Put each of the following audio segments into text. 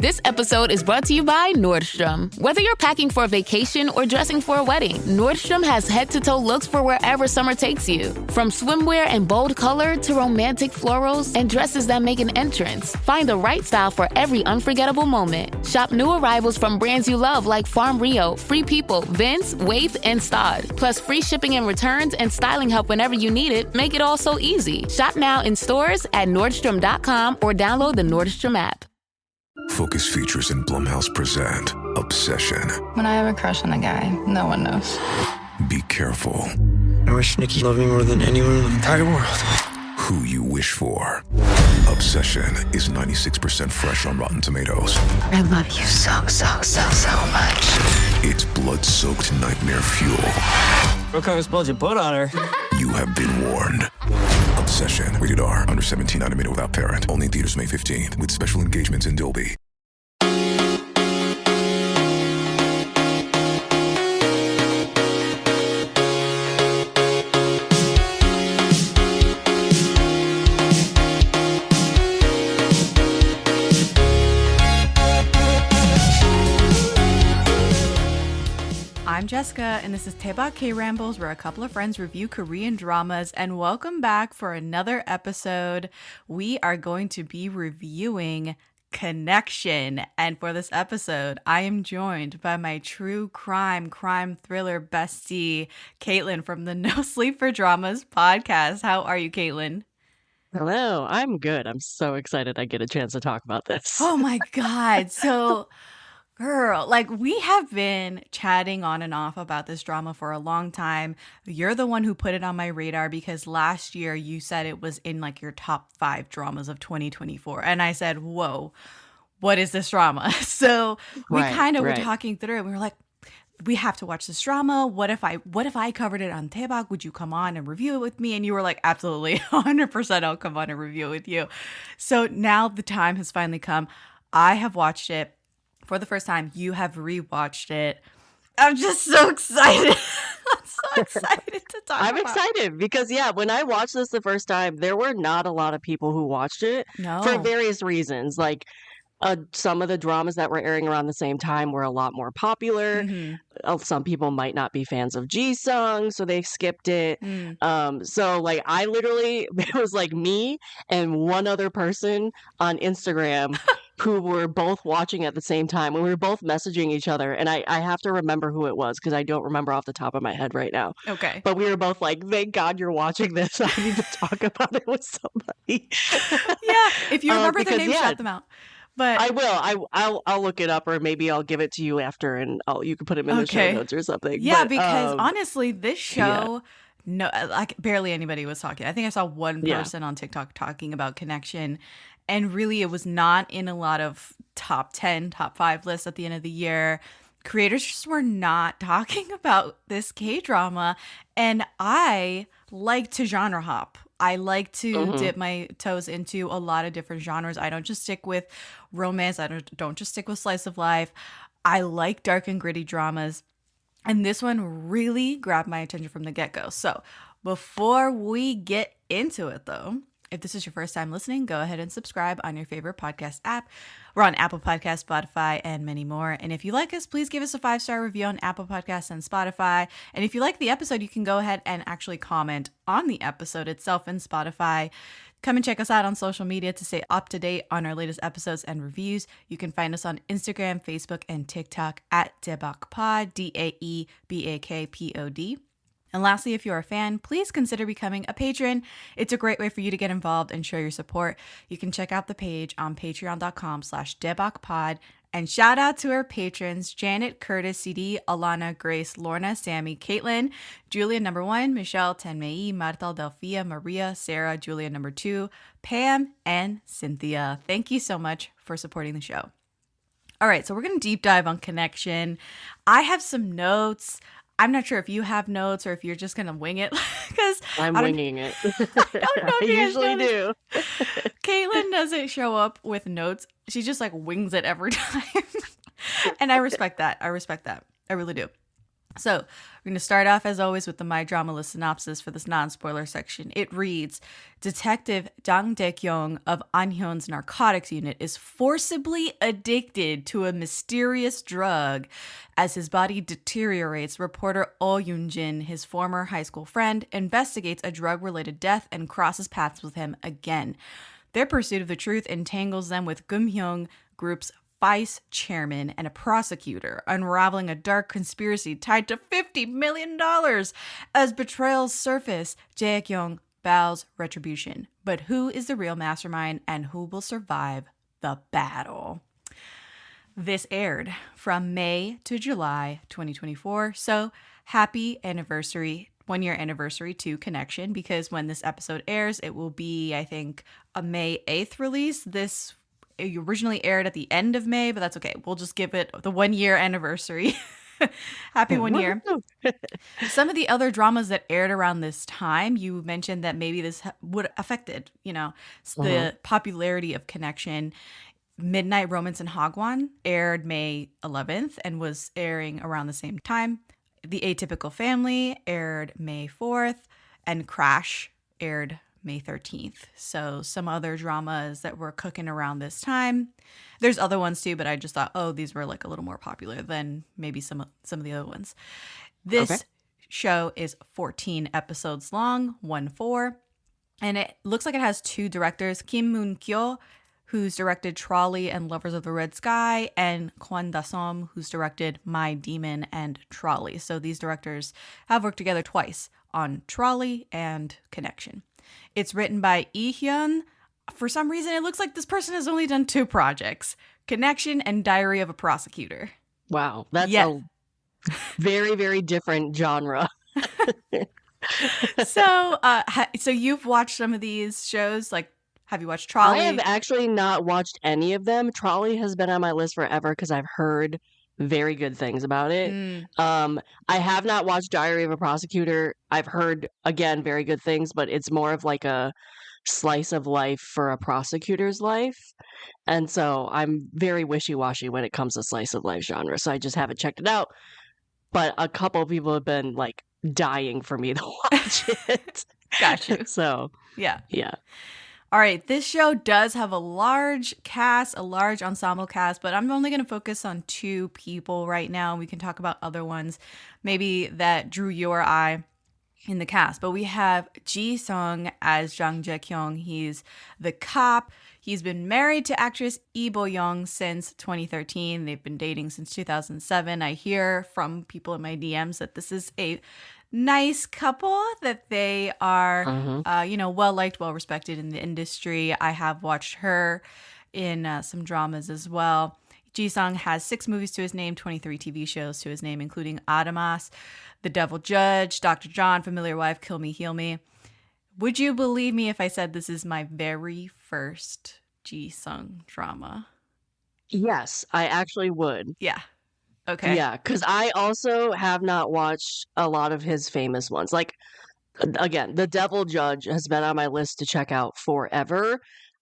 This episode is brought to you by Nordstrom. Whether you're packing for a vacation or dressing for a wedding, Nordstrom has head-to-toe looks for wherever summer takes you. From swimwear and bold color to romantic florals and dresses that make an entrance, find the right style for every unforgettable moment. Shop new arrivals from brands you love like Farm Rio, Free People, Vince, Wait, and Stod. Plus free shipping and returns and styling help whenever you need it make it all so easy. Shop now in stores at Nordstrom.com or download the Nordstrom app. Focus Features and Blumhouse present Obsession. When I have a crush on a guy, no one knows. Be careful I wish Nikki loved me more than anyone in the entire world. who you wish for. Obsession is 96% fresh on Rotten Tomatoes. I love you so much. It's blood-soaked nightmare fuel. What kind of spells you put on her? You have been warned. Obsession. Rated R. Under 17. Animated without parent. Only in theaters May 15th. With special engagements in Dolby. I'm Jessica, and this is Daebak K-Rambles, where a couple of friends review Korean dramas, and welcome back for another episode. We are going to be reviewing Connection, and for this episode, I am joined by my true crime thriller bestie, Caitlin from the NoSleep4Dramas Podcast. How are you, Caitlin? Hello, I'm good. I'm so excited I get a chance to talk about this. Oh my God. So, girl, like we have been chatting on and off about this drama for a long time. You're the one who put it on my radar because last year you said it was in like your top 5 dramas of 2024. And I said, whoa, what is this drama? So we kind of were talking through it. We were like, we have to watch this drama. What if I covered it on Daebak? Would you come on and review it with me? And you were like, absolutely, 100% I'll come on and review it with you. So now the time has finally come. I have watched it for the first time. You have rewatched it. I'm just so excited. I'm so excited to talk I'm about excited because, when I watched this the first time, there were not a lot of people who watched it for various reasons. Like, some of the dramas that were airing around the same time were a lot more popular. Some people might not be fans of Ji-sung, so they skipped it. So like I literally, it was like me and one other person on Instagram who were both watching at the same time, and we were both messaging each other. And I have to remember who it was because I don't remember off the top of my head right now. Okay. But we were both like, thank God you're watching this. I need to talk about it with somebody. Yeah, if you remember the name, shout them out. But I will. I'll look it up, or maybe I'll give it to you after, and you can put them in the show notes or something. Yeah, but, because honestly, this show, no, like barely anybody was talking. I think I saw one person on TikTok talking about Connection, and really, it was not in a lot of top 10, top 5 lists at the end of the year. Creators just were not talking about this K-drama, and I like to genre hop. I like to dip my toes into a lot of different genres. I don't just stick with romance. I don't just stick with slice of life. I like dark and gritty dramas. And this one really grabbed my attention from the get-go. So before we get into it, though, if this is your first time listening, go ahead and subscribe on your favorite podcast app. We're on Apple Podcasts, Spotify, and many more. And if you like us, please give us a 5-star review on Apple Podcasts and Spotify. And if you like the episode, you can go ahead and actually comment on the episode itself in Spotify. Come and check us out on social media to stay up to date on our latest episodes and reviews. You can find us on Instagram, Facebook, and TikTok at Daebak Pod, DAEBAKPOD. And lastly, if you're a fan, please consider becoming a patron. It's a great way for you to get involved and show your support. You can check out the page on patreon.com/DaebakPod. And shout out to our patrons, Janet, Curtis, CD, Alana, Grace, Lorna, Sammy, Caitlin, Julia number 1, Michelle, Tenmei, Marta, Delphia, Maria, Sarah, Julia number 2, Pam, and Cynthia. Thank you so much for supporting the show. All right, so we're going to deep dive on Connection. I have some notes. I'm not sure if you have notes or if you're just going to wing it. Because I'm winging it. I don't know if I you usually do. Caitlin doesn't show up with notes. She just like wings it every time. And I respect that. I really do. So we're going to start off, as always, with the My Drama List synopsis for this non-spoiler section. It reads, Detective Jang Dae-kyung of Anhyun's narcotics unit is forcibly addicted to a mysterious drug. As his body deteriorates, reporter Oh Yoon-jin, his former high school friend, investigates a drug-related death and crosses paths with him again. Their pursuit of the truth entangles them with Gumhyung Group's vice chairman and a prosecutor, unraveling a dark conspiracy tied to $50 million. As betrayals surface, Jae-kyung vows retribution. But who is the real mastermind and who will survive the battle? This aired from May to July 2024. So happy anniversary, 1-year anniversary to Connection, because when this episode airs, it will be, I think, a May 8th release. This originally aired at the end of May, but that's okay. We'll just give it the 1-year anniversary. Happy 1 year. Some of the other dramas that aired around this time, you mentioned that maybe this would affected, the popularity of Connection. Midnight Romance in Hagwon aired May 11th and was airing around the same time. The Atypical Family aired May 4th, and Crash aired May 13th. So some other dramas that were cooking around this time. There's other ones too, but I just thought, these were like a little more popular than maybe some of the other ones. This show is 14 episodes long, 1-4, and it looks like it has 2 directors, Kim Moon-kyo, who's directed Trolley and Lovers of the Red Sky, and Kwon Da-som, who's directed My Demon and Trolley. So these directors have worked together twice on Trolley and Connection. It's written by Lee Hyun. For some reason, it looks like this person has only done 2 projects, Connection and Diary of a Prosecutor. Wow, that's a very, very different genre. So you've watched some of these shows? Like, have you watched Trolley? I have actually not watched any of them. Trolley has been on my list forever because I've heard very good things about it. I have not watched Diary of a Prosecutor. I've heard, again, very good things, but it's more of like a slice of life for a prosecutor's life. And so I'm very wishy-washy when it comes to slice of life genre. So I just haven't checked it out. But a couple of people have been like dying for me to watch it. Got you. So yeah. All right, this show does have a large cast, a large ensemble cast, but I'm only going to focus on 2 people right now. We can talk about other ones, maybe that drew your eye in the cast. But we have Ji-sung as Jang Jae-kyung. He's the cop. He's been married to actress Lee Bo-young since 2013. They've been dating since 2007. I hear from people in my DMs that this is a nice couple, that they are, well liked, well respected in the industry. I have watched her in some dramas as well. Ji-sung has 6 movies to his name, 23 TV shows to his name, including Adamas, The Devil Judge, Dr. John, Familiar Wife, Kill Me, Heal Me. Would you believe me if I said this is my very first Ji-sung drama? Yes, I actually would. Yeah. Okay. Yeah, because I also have not watched a lot of his famous ones. Like, again, The Devil Judge has been on my list to check out forever.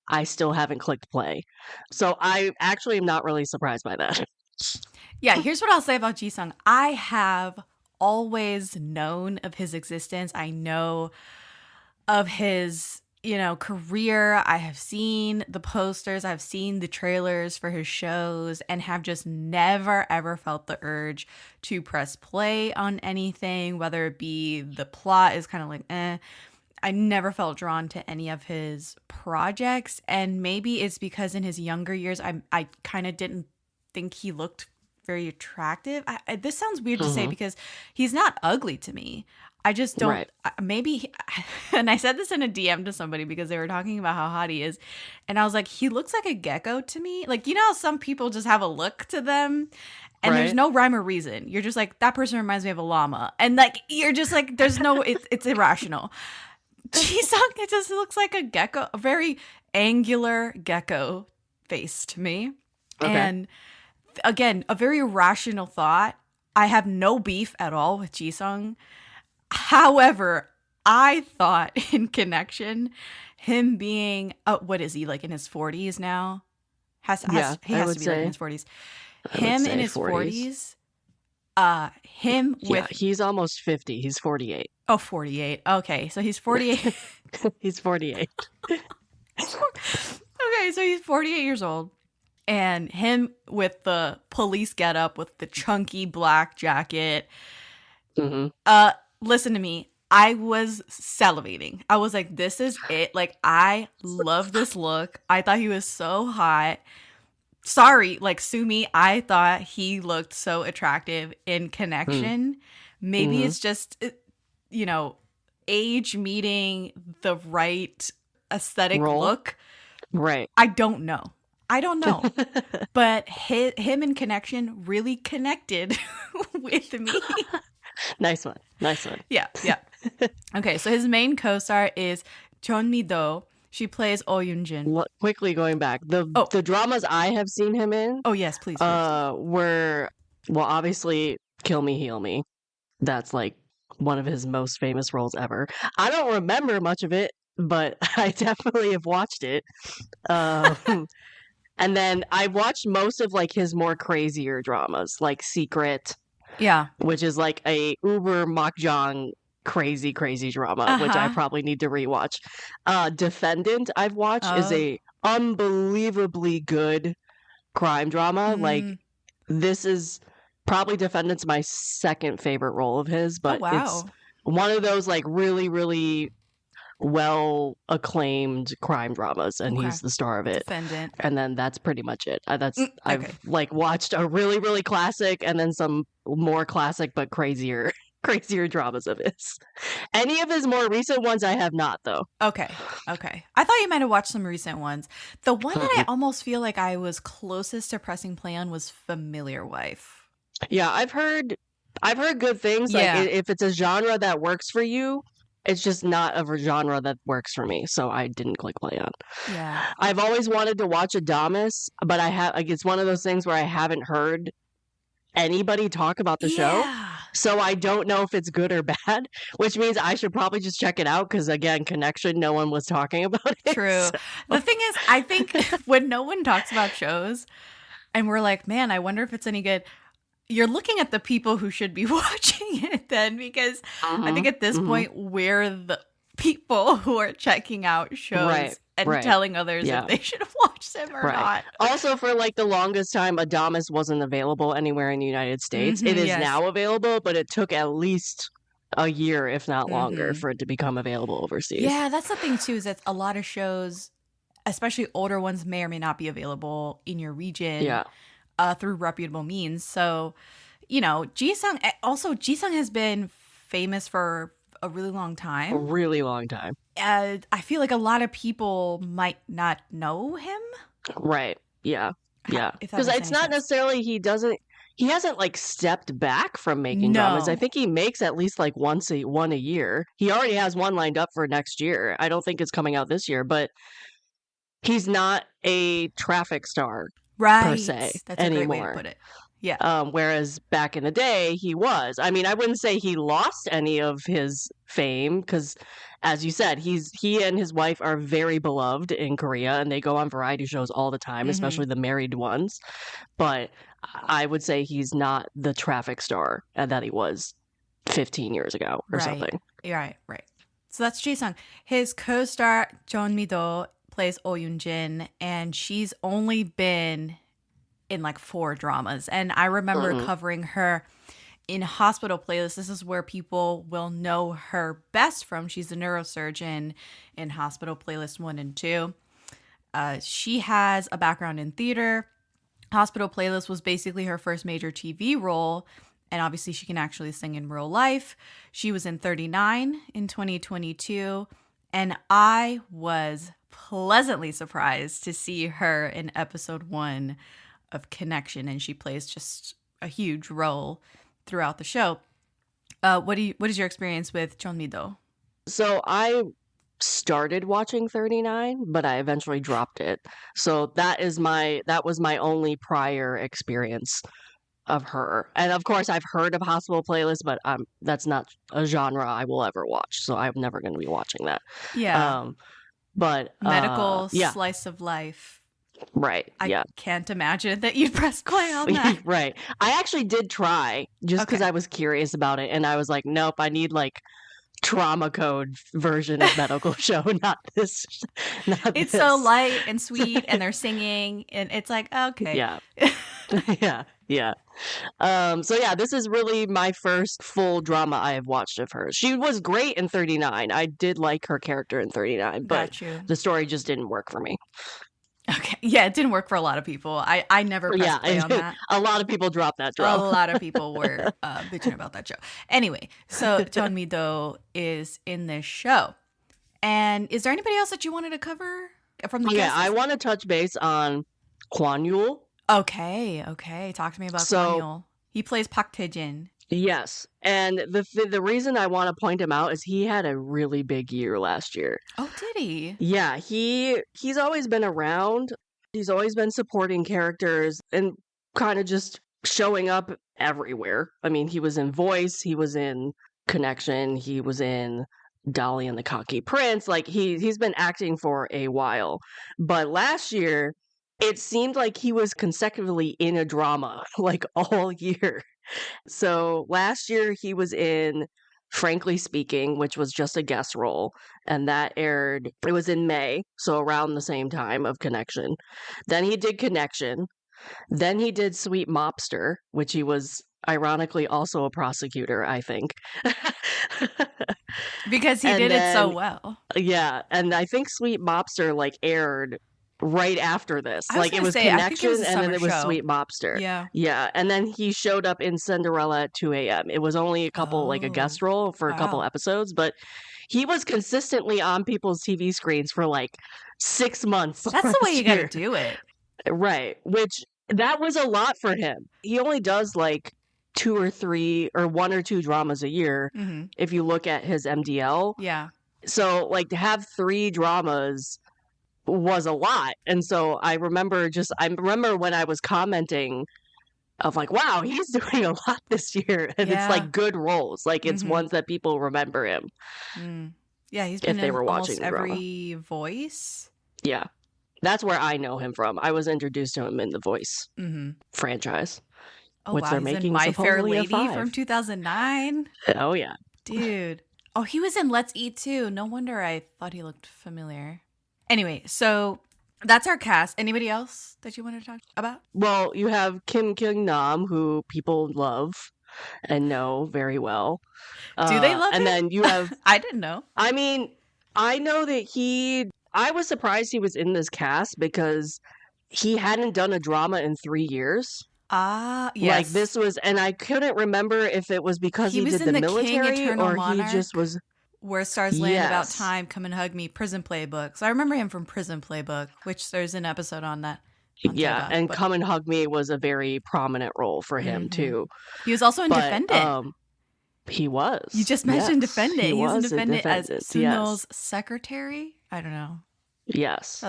I still haven't clicked play. So I actually am not really surprised by that. Yeah, here's what I'll say about Ji-sung. I have always known of his existence. I know of his career. I have seen the posters, I've seen the trailers for his shows, and have just never ever felt the urge to press play on anything, whether it be the plot is kind of like I never felt drawn to any of his projects. And maybe it's because in his younger years I kind of didn't think he looked very attractive. This sounds weird to say because he's not ugly to me. I just don't, and I said this in a DM to somebody because they were talking about how hot he is. And I was like, he looks like a gecko to me. Like, how some people just have a look to them and there's no rhyme or reason. You're just like, that person reminds me of a llama. And like, you're just like, there's no, it's irrational. Ji-sung, it just looks like a gecko, a very angular gecko face to me. Okay. And again, a very rational thought. I have no beef at all with Ji-sung. However, I thought in Connection, him being, what is he, like in his 40s now? He has to be like in his 40s. Him in his 40s He's almost 50. He's 48. Oh, 48. Okay, so he's 48. He's 48. Okay, so he's 48 years old. And him with the police getup, with the chunky black jacket. Mm-hmm. Listen to me. I was salivating. I was like, this is it. Like, I love this look. I thought he was so hot. Sorry, like, sue me. I thought he looked so attractive in Connection. Maybe it's just, you know, age meeting the right aesthetic look. Right. I don't know. But him in Connection really connected with me. Nice one. Yeah. Okay, so his main co-star is Jeon Mi-do. She plays Oh Yoon-jin. Quickly going back, the dramas I have seen him in. Oh yes, please. Were obviously Kill Me, Heal Me. That's like one of his most famous roles ever. I don't remember much of it, but I definitely have watched it. And then I watched most of like his more crazier dramas, like Secret. Yeah. Which is like a uber makjang crazy drama, which I probably need to rewatch. Defendant I've watched is a unbelievably good crime drama. Like, this is probably Defendant's my second favorite role of his, but it's one of those like really, really well acclaimed crime dramas, and he's the star of it. Defendant. And then that's pretty much it. I've like watched a really, really classic and then some more classic but crazier dramas of his. Any of his more recent ones I have not, though. Okay. I thought you might have watched some recent ones. The one that I almost feel like I was closest to pressing play on was Familiar Wife. Yeah, I've heard good things. Yeah. Like, if it's a genre that works for you, it's just not a genre that works for me, so I didn't click play on. Yeah. I've always wanted to watch Adamas, but it's one of those things where I haven't heard anybody talk about the show. So I don't know if it's good or bad, which means I should probably just check it out because, again, Connection, no one was talking about it. True. So. The thing is, I think when no one talks about shows and we're like, man, I wonder if it's any good, you're looking at the people who should be watching it then, because I think at this point we're the people who are checking out shows and telling others if they should watch them or not. Also, for like the longest time, Adamas wasn't available anywhere in the United States. It is now available, but it took at least a year, if not longer, for it to become available overseas. Yeah, that's the thing too, is that a lot of shows, especially older ones, may or may not be available in your region through reputable means. So, you know, Jisung has been famous for a really long time. A really long time. I feel like a lot of people might not know him. Right. Yeah. Yeah. Because it's not necessarily he hasn't like stepped back from making dramas. I think he makes at least like one a year. He already has one lined up for next year. I don't think it's coming out this year, but he's not a traffic star per se That's a great way to put it. Yeah. Whereas back in the day, he was. I mean, I wouldn't say he lost any of his fame because, as you said, he and his wife are very beloved in Korea, and they go on variety shows all the time, especially the married ones. But I would say he's not the traffic star that he was 15 years ago or something. Right. So that's Jisung. His co-star Jeon Mi-do plays Oh Yoon-jin, and she's only been in like 4 dramas. And I remember covering her in Hospital Playlist. This is where people will know her best from. She's a neurosurgeon in Hospital Playlist 1 and 2. She has a background in theater. Hospital Playlist was basically her first major TV role. And obviously she can actually sing in real life. She was in 39 in 2022. And I was pleasantly surprised to see her in episode 1 of Connection, and she plays just a huge role throughout the show. What is your experience with Jeon Mi-do? So I started watching 39, but I eventually dropped it. So that was my only prior experience of her. And of course, I've heard of Hospital Playlist, but that's not a genre I will ever watch. So I'm never going to be watching that. Yeah. But medical slice of life. Right. I can't imagine that you'd press play on that. Right. I actually did try just because I was curious about it. And I was like, nope, I need like trauma code version of medical show, not this. It's so light and sweet and they're singing and it's like, okay. Yeah. Yeah. So yeah, this is really my first full drama I have watched of hers. She was great in 39. I did like her character in 39, but the story just didn't work for me. Okay. Yeah, it didn't work for a lot of people. I never pressed play on that. A lot of people dropped that drama. A lot of people were bitching about that show. Anyway, so Jeon Mi-do is in this show. And is there anybody else that you wanted to cover from the guests? I want to touch base on Kwon Yool. Okay. Talk to me about Kwon Yool. He plays Park Tae-jin. Yes. And the reason I want to point him out is he had a really big year last year. Oh, did he? Yeah, he's always been around. He's always been supporting characters and kind of just showing up everywhere. I mean, he was in Voice, he was in Connection, he was in Dolly and the Cocky Prince. Like he's been acting for a while. But last year, it seemed like he was consecutively in a drama like all year. So last year he was in Frankly Speaking, which was just a guest role, and that aired, it was in May, so around the same time of Connection. Then he did Connection. Then he did Sweet Mobster, which he was ironically also a prosecutor, I think. Because he did it so well. Yeah, and I think Sweet Mobster like aired right after this. Like it was Connection and then it was Sweet Mobster. Yeah. And then he showed up in Cinderella at 2 a.m. It was only a couple, like a guest role for a couple episodes, but he was consistently on people's TV screens for like 6 months. That's the way you gotta do it. Right. Which that was a lot for him. He only does like 2 or 3 or 1 or 2 dramas a year. If you look at his MDL. Yeah. So like to have 3 dramas was a lot. And so I remember when I was commenting of like, wow, he's doing a lot this year. And it's like good roles. Like it's ones that people remember him. Yeah, he's been in almost every drama. Voice. Yeah. That's where I know him from. I was introduced to him in the Voice franchise. Oh, which they're making My Fair Lady from 2009. Oh, yeah. Dude. Oh, he was in Let's Eat too. No wonder I thought he looked familiar. Anyway, so that's our cast. Anybody else that you want to talk about? Well, you have Kim Kyung-nam, who people love and know very well. Do they love him? And then you have... I didn't know. I mean, I know that I was surprised he was in this cast because he hadn't done a drama in 3 years. Ah, yes. Like this was... And I couldn't remember if it was because he did the military King, or Monarch. He just was... Where Stars Land, About Time, Come and Hug Me, Prison Playbook. So I remember him from Prison Playbook, which there's an episode on that. And Come and Hug Me was a very prominent role for him too. He was also in Defendant. He was. You just mentioned Defendant. He was in Defendant as Sunil's secretary. I don't know. Yes.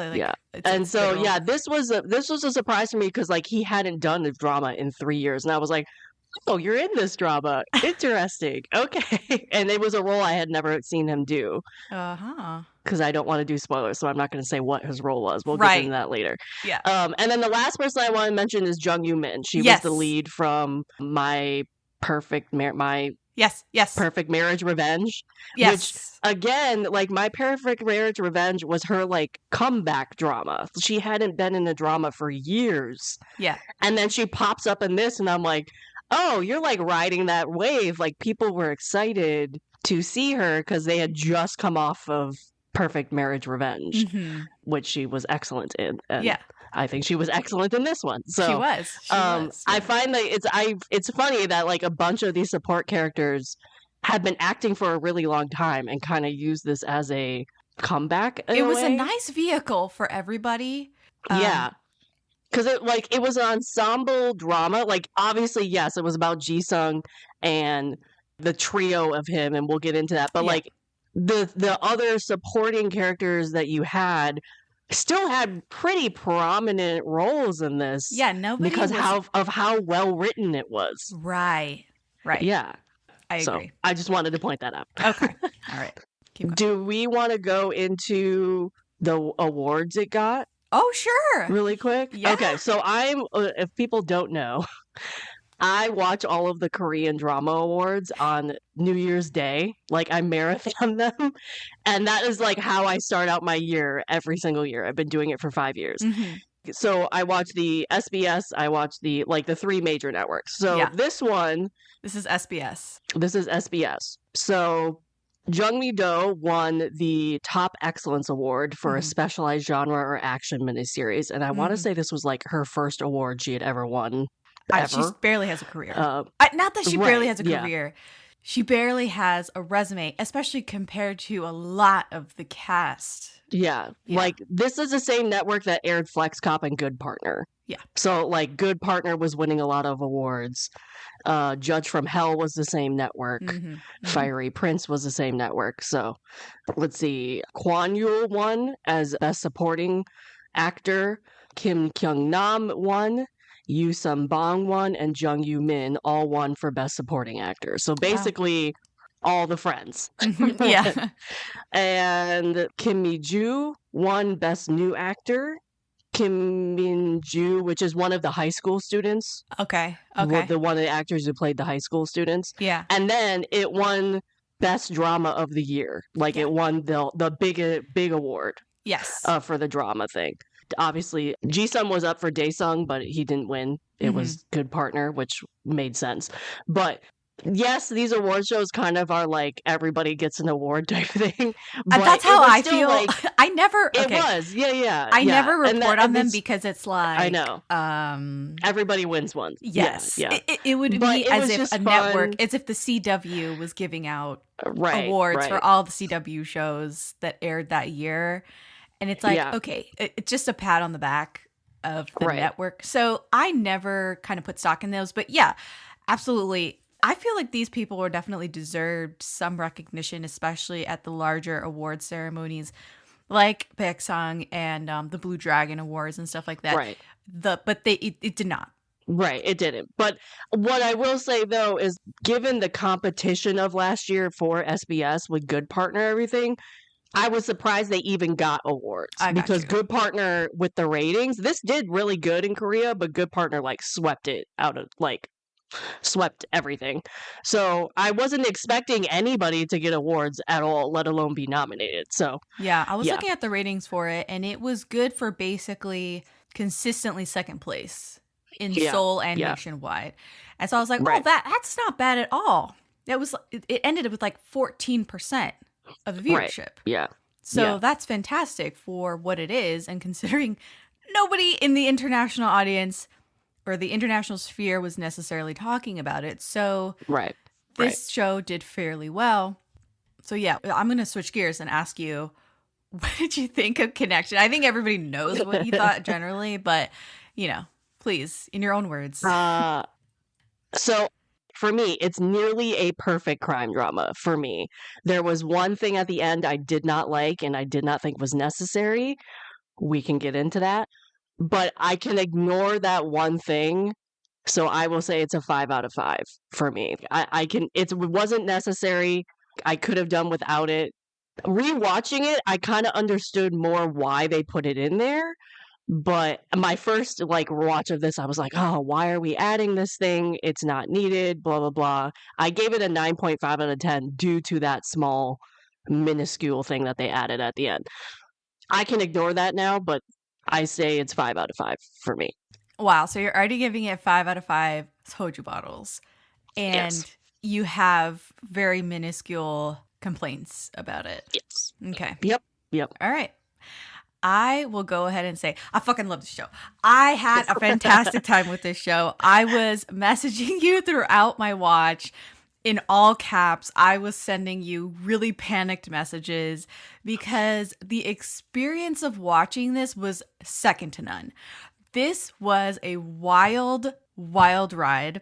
And so this was a surprise to me because like he hadn't done a drama in 3 years, and I was like, oh, you're in this drama. Interesting. Okay. And it was a role I had never seen him do. Because I don't want to do spoilers, so I'm not going to say what his role was. We'll get into that later. Yeah. And then the last person I want to mention is Jung Yoo-min. She was the lead from My Perfect Marriage Revenge. Yes. Which, again, like My Perfect Marriage Revenge was her like comeback drama. She hadn't been in a drama for years. Yeah. And then she pops up in this, and I'm like, oh, you're like riding that wave. Like people were excited to see her because they had just come off of Perfect Marriage Revenge, which she was excellent in. And I think she was excellent in this one. So she was. I find that it's funny that like a bunch of these support characters have been acting for a really long time and kind of use this as a comeback. It was a nice vehicle for everybody. Yeah. Because it was an ensemble drama. Like, obviously, yes, it was about Ji-sung and the trio of him, and we'll get into that. But, like, the other supporting characters that you had still had pretty prominent roles in this. Yeah, nobody because of how well written it was. Right. Yeah. I agree. I just wanted to point that out. Okay. All right. Keep going. Do we want to go into the awards it got? Oh, sure. Really quick? Yeah. Okay, so if people don't know, I watch all of the Korean drama awards on New Year's Day. Like, I marathon them. And that is like how I start out my year every single year. I've been doing it for 5 years. Mm-hmm. So I watch the SBS, I watch the 3 major networks. So this is SBS. This is SBS. So Jeon Mi-do won the Top Excellence Award for a specialized genre or action miniseries. And I want to say this was like her first award she had ever won. She barely has a career. Not that she barely has a career. She barely has a resume, especially compared to a lot of the cast. Yeah. Like, this is the same network that aired Flex Cop and Good Partner. Yeah. So, like, Good Partner was winning a lot of awards. Judge from Hell was the same network. Fiery Prince was the same network. So, let's see. Kwon Yool won as Best Supporting Actor. Kim Kyung-nam won. Yoo Sung-bong won. And Jung Yoo-min all won for Best Supporting Actor. So, basically... all the friends. Yeah. And Kim Mi-ju won Best New Actor. Kim Min-ju, which is one of the high school students. Okay. The one of the actors who played the high school students. Yeah. And then it won Best Drama of the Year. Like, it won the big award. Yes. For the drama thing. Obviously, Ji-sung was up for Daesung, but he didn't win. It was Good Partner, which made sense. But yes, these award shows kind of are like everybody gets an award type thing. But that's how I feel. Like, I never. It was, yeah. I never report on them because it's like I know. Everybody wins one. Yes, yeah. It would be as if a network, as if the CW was giving out awards for all the CW shows that aired that year, and it's like okay, it's just a pat on the back of the network. So I never kind of put stock in those, but yeah, absolutely. I feel like these people were definitely deserved some recognition, especially at the larger award ceremonies like Baeksang and the Blue Dragon Awards and stuff like that. Right. But it did not. Right, it didn't. But what I will say, though, is given the competition of last year for SBS with Good Partner and everything, I was surprised they even got awards. Because Good Partner with the ratings, this did really good in Korea, but Good Partner, like, swept everything. So I wasn't expecting anybody to get awards at all, let alone be nominated. So yeah, I was looking at the ratings for it, and it was good for basically consistently second place in Seoul and nationwide. And so I was like, oh, that's not bad at all. It ended with like 14% of the viewership. Right. Yeah. So that's fantastic for what it is, and considering nobody in the international audience or the international sphere was necessarily talking about it. So this show did fairly well. So yeah, I'm going to switch gears and ask you, what did you think of Connection? I think everybody knows what you thought generally, but, please, in your own words. So for me, it's nearly a perfect crime drama for me. There was one thing at the end I did not like and I did not think was necessary. We can get into that. But I can ignore that one thing, so I will say it's a 5 out of 5 for me. It wasn't necessary. I could have done without it. Rewatching it, I kind of understood more why they put it in there. But my first watch of this, I was like, oh, why are we adding this thing? It's not needed, blah, blah, blah. I gave it a 9.5 out of 10 due to that small, minuscule thing that they added at the end. I can ignore that now, but I say it's 5 out of 5 for me. Wow. So you're already giving it 5 out of 5 soju bottles. And you have very minuscule complaints about it. Yes. Okay. Yep. All right. I will go ahead and say I fucking love the show. I had a fantastic time with this show. I was messaging you throughout my watch. In all caps, I was sending you really panicked messages because the experience of watching this was second to none. This was a wild, wild ride.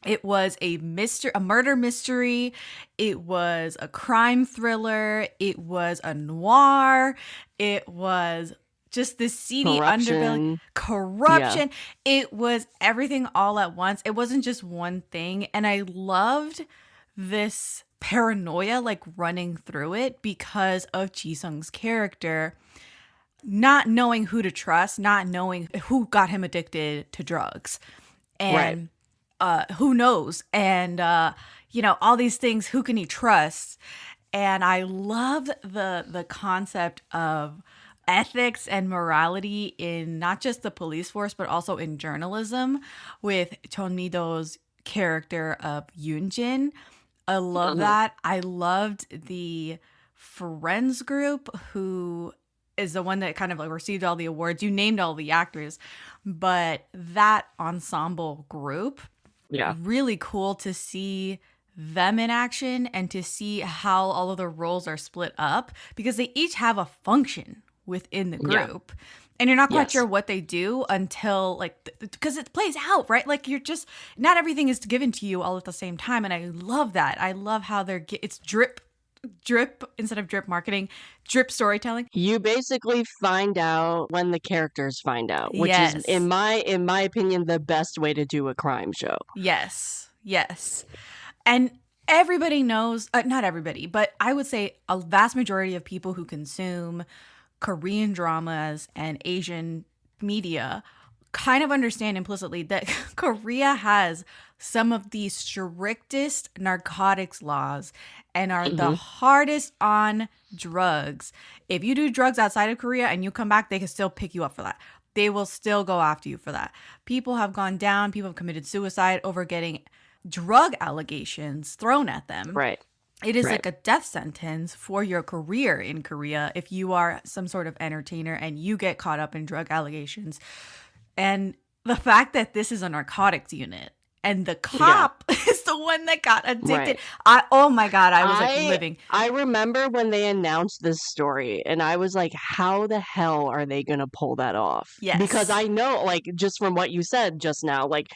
It was a murder mystery. It was a crime thriller. It was a noir. It was just this seedy underbelly, corruption. Yeah. It was everything all at once. It wasn't just one thing. And I loved this paranoia running through it because of Ji-sung's character. not knowing who to trust, not knowing who got him addicted to drugs. And who knows? And, all these things, who can he trust? And I love the concept of ethics and morality in not just the police force, but also in journalism with Jeon Mi-do's character of Yoon-jin. I love that. I loved the Friends group, who is the one that kind of like received all the awards. You named all the actors, but that ensemble group, really cool to see them in action and to see how all of the roles are split up, because they each have a function within the group. And you're not quite sure what they do until like, because it plays out, right? Like you're just, not everything is given to you all at the same time. And I love that. I love how it's drip instead of drip marketing, drip storytelling. You basically find out when the characters find out, which is in my opinion the best way to do a crime show. Yes. And everybody knows, not everybody, but I would say a vast majority of people who consume Korean dramas and Asian media kind of understand implicitly that Korea has some of the strictest narcotics laws and are the hardest on drugs. If you do drugs outside of Korea and you come back, they can still pick you up for that. They will still go after you for that. People have gone down. People have committed suicide over getting drug allegations thrown at them. Right. It is like a death sentence for your career in Korea if you are some sort of entertainer and you get caught up in drug allegations. And the fact that this is a narcotics unit and the cop is the one that got addicted. Oh my God, I was like living. I remember when they announced this story and I was like, how the hell are they going to pull that off? Yes. Because I know, like, just from what you said just now, like,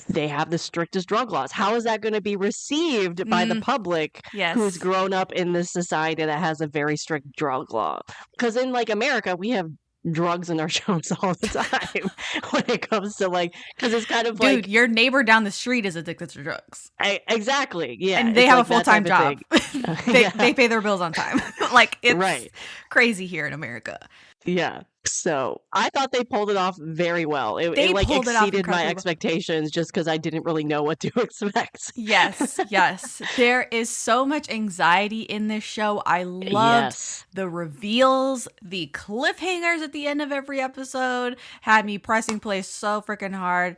they have the strictest drug laws. How is that going to be received by the public who's grown up in this society that has a very strict drug law? Because in like America, we have drugs in our shows all the time when it comes to like, because it's kind of like, your neighbor down the street is addicted to drugs. Exactly. Yeah. And they have a full-time job. They pay their bills on time. Like it's crazy here in America. Yeah. So I thought they pulled it off very well. It like exceeded my expectations just because I didn't really know what to expect. Yes. There is so much anxiety in this show. I loved the reveals, the cliffhangers at the end of every episode had me pressing play so freaking hard.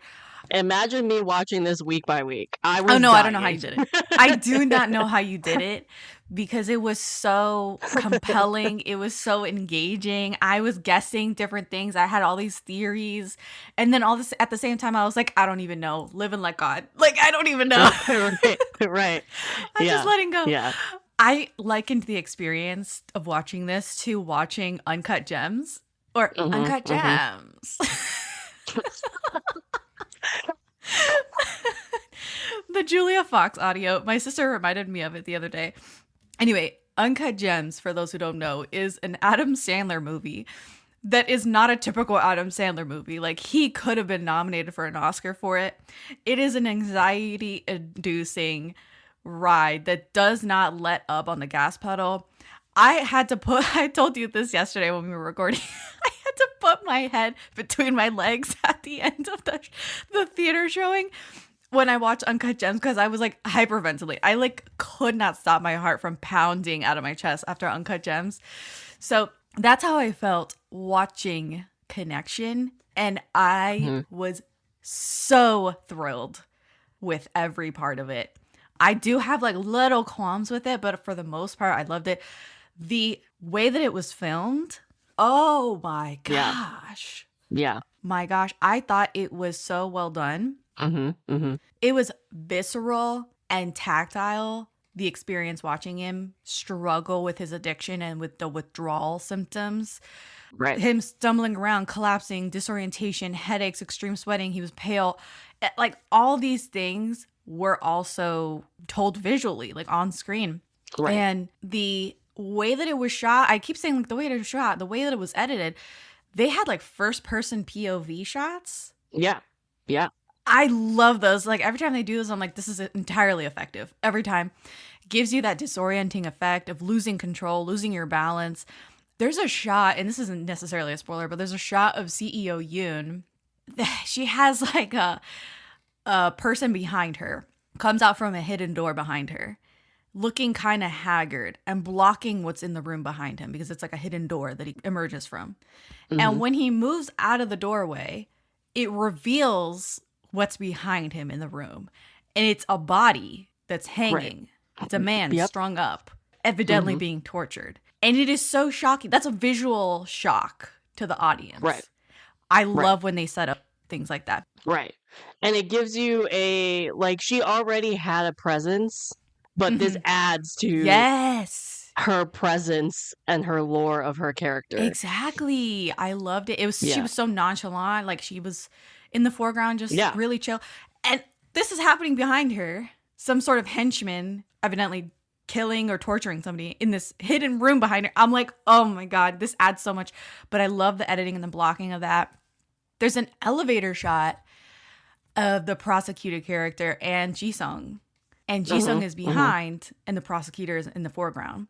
Imagine me watching this week by week. I don't know how you did it. I do not know how you did it because it was so compelling. It was so engaging. I was guessing different things. I had all these theories. And then all this at the same time, I was like, I don't even know. Living like God. Like, I don't even know. Right. I'm just letting go. Yeah. I likened the experience of watching this to watching Uncut Gems or Uncut Gems. The Julia Fox audio. My sister reminded me of it the other day. Anyway, Uncut Gems, for those who don't know, is an Adam Sandler movie that is not a typical Adam Sandler movie. Like, he could have been nominated for an Oscar for it. It is an anxiety-inducing ride that does not let up on the gas pedal. I told you this yesterday when we were recording. I had to put my head between my legs at the end of the theater showing when I watched Uncut Gems because I was like hyperventilating. I like could not stop my heart from pounding out of my chest after Uncut Gems. So that's how I felt watching Connection. And I was so thrilled with every part of it. I do have like little qualms with it, but for the most part, I loved it. The way that it was filmed, oh my gosh. Yeah. My gosh. I thought it was so well done. It was visceral and tactile. The experience watching him struggle with his addiction and with the withdrawal symptoms. Right. Him stumbling around, collapsing, disorientation, headaches, extreme sweating. He was pale. Like all these things were also told visually, like on screen. Right. And the way that it was shot, I keep saying like the way it was shot, the way that it was edited, they had like first person POV shots. Yeah. I love those. Like every time they do this, I'm like, this is entirely effective. Every time. Gives you that disorienting effect of losing control, losing your balance. There's a shot, and this isn't necessarily a spoiler, but there's a shot of CEO Yoon. She has like a person behind her, comes out from a hidden door behind her, looking kind of haggard and blocking what's in the room behind him because it's like a hidden door that he emerges from. Mm-hmm. And when he moves out of the doorway, it reveals what's behind him in the room. And it's a body that's hanging. Right. It's a man strung up, evidently being tortured. And it is so shocking. That's a visual shock to the audience. Right. I love when they set up things like that. Right. And it gives you she already had a presence, but this adds to her presence and her lore of her character. Exactly. I loved it. She was so nonchalant. Like she was in the foreground, just really chill. And this is happening behind her. Some sort of henchman, evidently killing or torturing somebody in this hidden room behind her. I'm like, oh my God, this adds so much. But I love the editing and the blocking of that. There's an elevator shot of the prosecutor character and Ji-sung. And Ji-sung is behind and the prosecutor is in the foreground.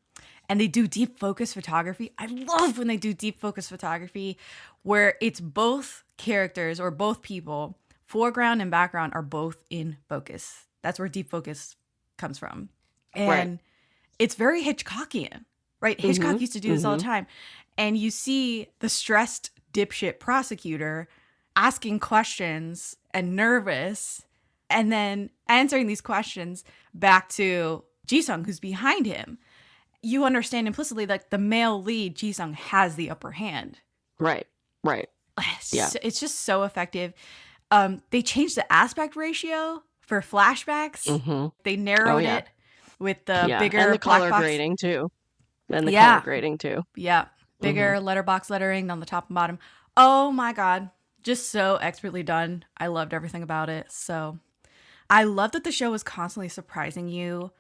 And they do deep focus photography. I love when they do deep focus photography where it's both characters or both people, foreground and background are both in focus. That's where deep focus comes from. And it's very Hitchcockian, right? Hitchcock used to do this all the time. And you see the stressed dipshit prosecutor asking questions and nervous and then answering these questions back to Ji-sung, who's behind him. You understand implicitly that the male lead, Ji-sung, has the upper hand. Right. It's just so effective. They changed the aspect ratio for flashbacks. They narrowed it with the bigger and the color box grading too. And the color grading too. Yeah. Bigger letterbox lettering on the top and bottom. Oh my God. Just so expertly done. I loved everything about it. So I love that the show was constantly surprising you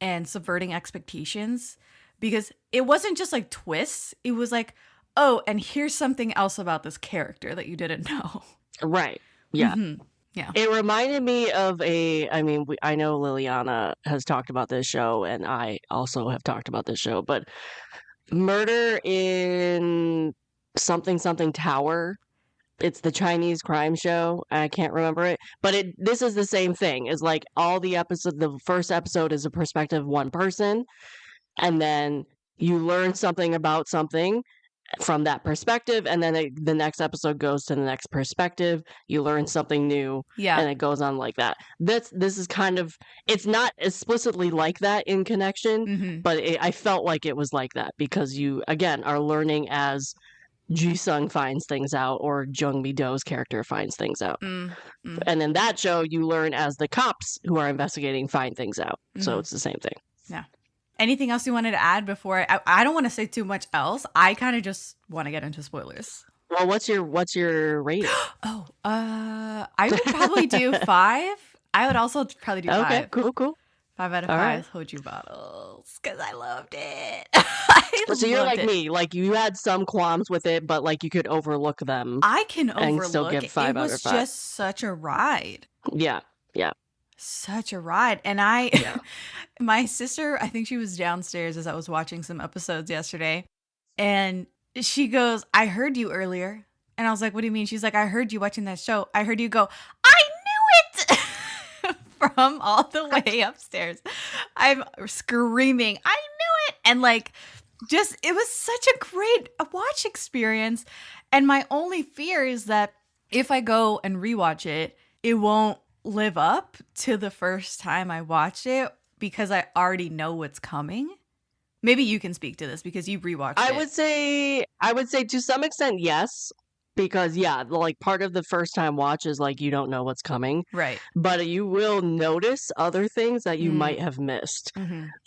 and subverting expectations because it wasn't just like twists. It was like, oh, and here's something else about this character that you didn't know. Right. Yeah. Yeah. It reminded me of I know Liliana has talked about this show and I also have talked about this show, but Murder in something Tower. It's the Chinese crime show. I can't remember it, but this is the same thing. It's like all the episodes. The first episode is a perspective of one person, and then you learn something about something from that perspective, and then the next episode goes to the next perspective. You learn something new, and it goes on like that. This is kind of, it's not explicitly like that in Connection, but I felt like it was like that because you again are learning as Ji-sung finds things out or Jeon Mi-do's character finds things out. And in that show, you learn as the cops who are investigating find things out. So it's the same thing. Yeah. Anything else you wanted to add before? I don't want to say too much else. I kind of just want to get into spoilers. Well, what's your rating? I would probably do 5. I would also probably do 5. Okay, cool. 5 out of 5 Hoju bottles because I loved it. So you're like me, like you had some qualms with it, but like you could overlook them. I can overlook and still give 5 out of 5. It was just such a ride. Yeah. Such a ride. And my sister, I think she was downstairs as I was watching some episodes yesterday. And she goes, I heard you earlier. And I was like, what do you mean? She's like, I heard you watching that show. I heard you go, I knew it from all the way upstairs. I'm screaming, I knew it. And like, just, it was such a great watch experience. And my only fear is that if I go and rewatch it, it won't live up to the first time I watched it because I already know what's coming. Maybe you can speak to this because you rewatched it. I would say to some extent, yes. Because like part of the first time watch is like you don't know what's coming. Right. But you will notice other things that you might have missed.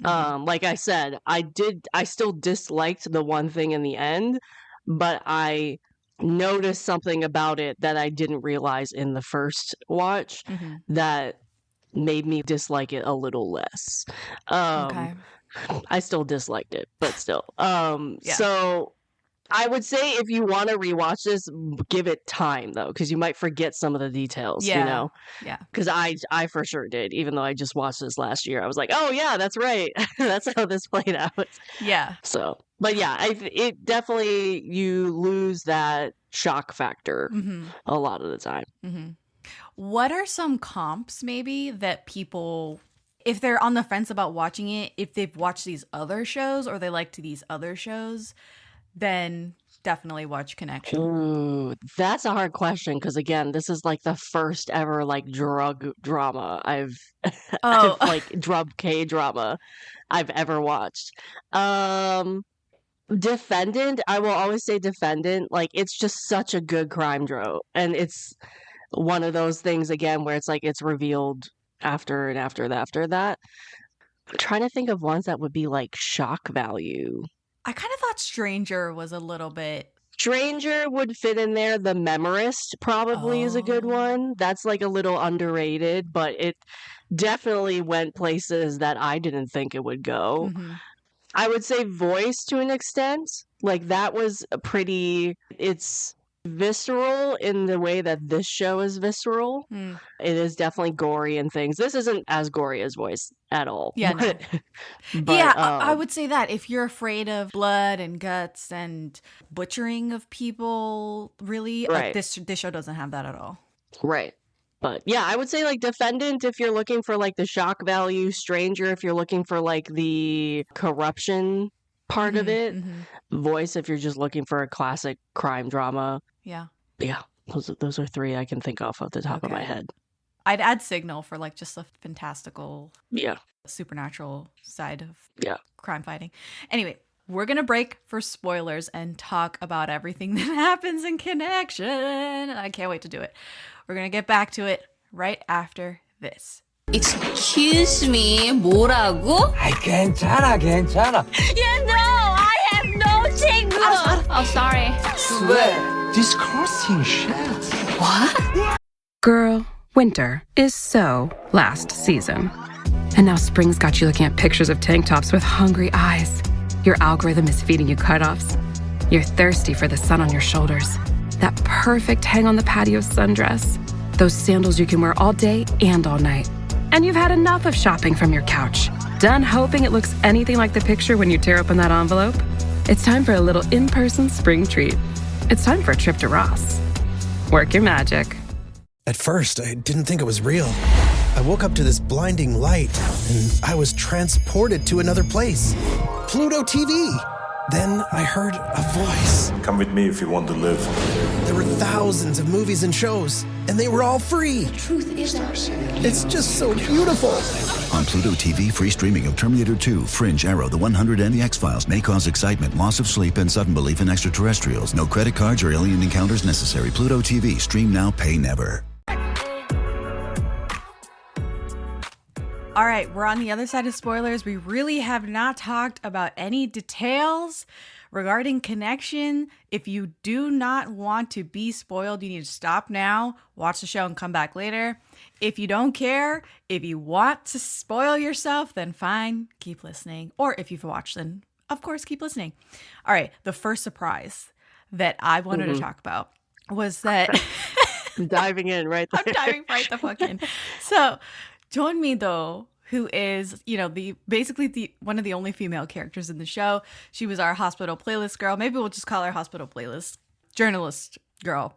Like I said, I still disliked the one thing in the end, but I noticed something about it that I didn't realize in the first watch that made me dislike it a little less. Okay. I still disliked it, but still. So I would say if you want to rewatch this, give it time though, because you might forget some of the details. Yeah. You know. Yeah. Because I for sure did, even though I just watched this last year. I was like, oh yeah, that's right. That's how this played out. Yeah. So, but yeah, it definitely, you lose that shock factor a lot of the time. Mm-hmm. What are some comps maybe that people, if they're on the fence about watching it, if they've watched these other shows or they liked these other shows, then definitely watch Connection. Ooh, that's a hard question because again, this is like the first ever like drug drama I've like drug K-drama I've ever watched. Defendant, I will always say Defendant. Like, it's just such a good crime drama, and it's one of those things again where it's like it's revealed after and after that. I'm trying to think of ones that would be like shock value. I kind of thought Stranger was a little bit. Stranger would fit in there. The Memorist probably is a good one. That's like a little underrated, but it definitely went places that I didn't think it would go. Mm-hmm. I would say Voice to an extent. Like, that was it's visceral in the way that this show is visceral. It is definitely gory and things. This isn't as gory as Voice at all. Yeah, but, yeah, I would say that if you're afraid of blood and guts and butchering of people, really, right. Like this show doesn't have that at all. Right. But yeah, I would say like Defendant if you're looking for like the shock value, Stranger if you're looking for like the corruption part of it, Voice if you're just looking for a classic crime drama. Yeah. Yeah, those are three I can think of the top of my head. I'd add Signal for like just the fantastical, supernatural side of crime fighting. Anyway, we're going to break for spoilers and talk about everything that happens in Connection. I can't wait to do it. We're going to get back to it right after this. Excuse me, 뭐라고? 괜찮아. Yeah, no, I have no 친구. Oh, sorry. Swear, disgusting shit. What? Girl, winter is so last season. And now spring's got you looking at pictures of tank tops with hungry eyes. Your algorithm is feeding you cutoffs. You're thirsty for the sun on your shoulders. That perfect hang on the patio sundress. Those sandals you can wear all day and all night. And you've had enough of shopping from your couch. Done hoping it looks anything like the picture when you tear open that envelope? It's time for a little in-person spring treat. It's time for a trip to Ross. Work your magic. At first, I didn't think it was real. I woke up to this blinding light, and I was transported to another place. Pluto TV. Then I heard a voice. Come with me if you want to live. There were thousands of movies and shows, and they were all free. The truth is our It's just so beautiful. On Pluto TV, free streaming of Terminator 2, Fringe, Arrow, The 100, and The X-Files may cause excitement, loss of sleep, and sudden belief in extraterrestrials. No credit cards or alien encounters necessary. Pluto TV. Stream now, pay never. All right, we're on the other side of spoilers. We really have not talked about any details regarding Connection. If you do not want to be spoiled, you need to stop now, watch the show, and come back later. If you don't care, if you want to spoil yourself, then fine, keep listening. Or if you've watched, then of course, keep listening. All right, the first surprise that I wanted to talk about was that... I'm diving in right there. I'm diving right the fuck in. So... Jeon Mi-do, who is, basically one of the only female characters in the show. She was our hospital playlist girl. Maybe we'll just call her hospital playlist journalist girl.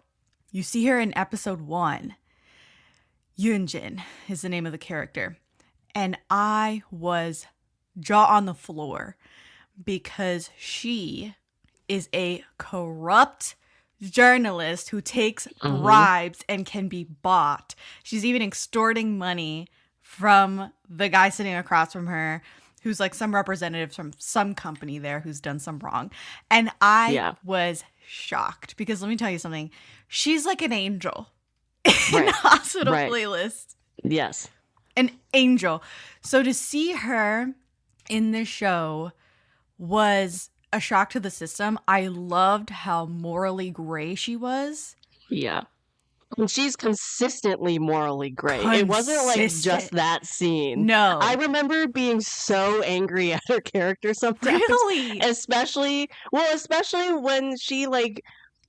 You see her in episode 1. Yoonjin is the name of the character. And I was jaw on the floor because she is a corrupt journalist who takes bribes and can be bought. She's even extorting money from the guy sitting across from her who's like some representative from some company there who's done some wrong. And I was shocked because let me tell you something. She's like an angel in hospital playlist. Yes. An angel. So to see her in this show was a shock to the system. I loved how morally gray she was. Yeah. And she's consistently morally gray. It wasn't like just that scene. No. I remember being so angry at her character sometimes. Really? Especially when she like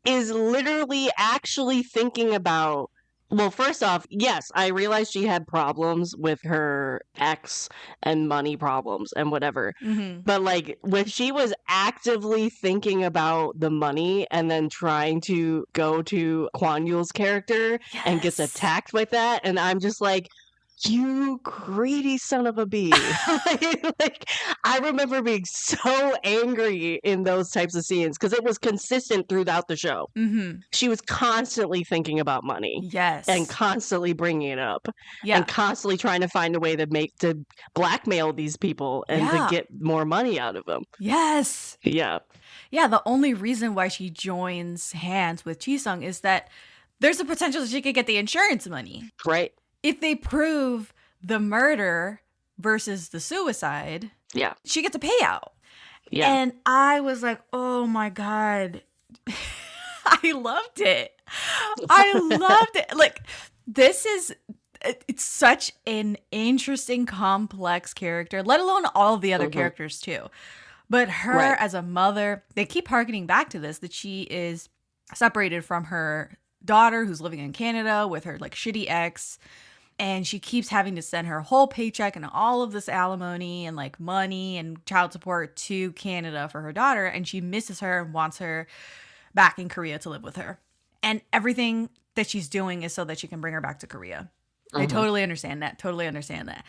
is literally actually thinking about, well, first off, yes, I realized she had problems with her ex and money problems and whatever. Mm-hmm. But like when she was actively thinking about the money and then trying to go to Kwon Yool's character and gets attacked with that, and I'm just like, you greedy son of a bee. Like, I remember being so angry in those types of scenes because it was consistent throughout the show. Mm-hmm. She was constantly thinking about money. Yes. And constantly bringing it up. Yeah. And constantly trying to find a way to blackmail these people and to get more money out of them. Yes. Yeah. Yeah, the only reason why she joins hands with Ji-sung is that there's a potential that she could get the insurance money. Right. If they prove the murder versus the suicide, she gets a payout. Yeah. And I was like, oh my God. I loved it. I loved it. Like, it's such an interesting, complex character, let alone all of the other characters too. But her as a mother, they keep harkening back to this, that she is separated from her daughter who's living in Canada with her like shitty ex. And she keeps having to send her whole paycheck and all of this alimony and like money and child support to Canada for her daughter. And she misses her and wants her back in Korea to live with her. And everything that she's doing is so that she can bring her back to Korea. I totally understand that. Totally understand that.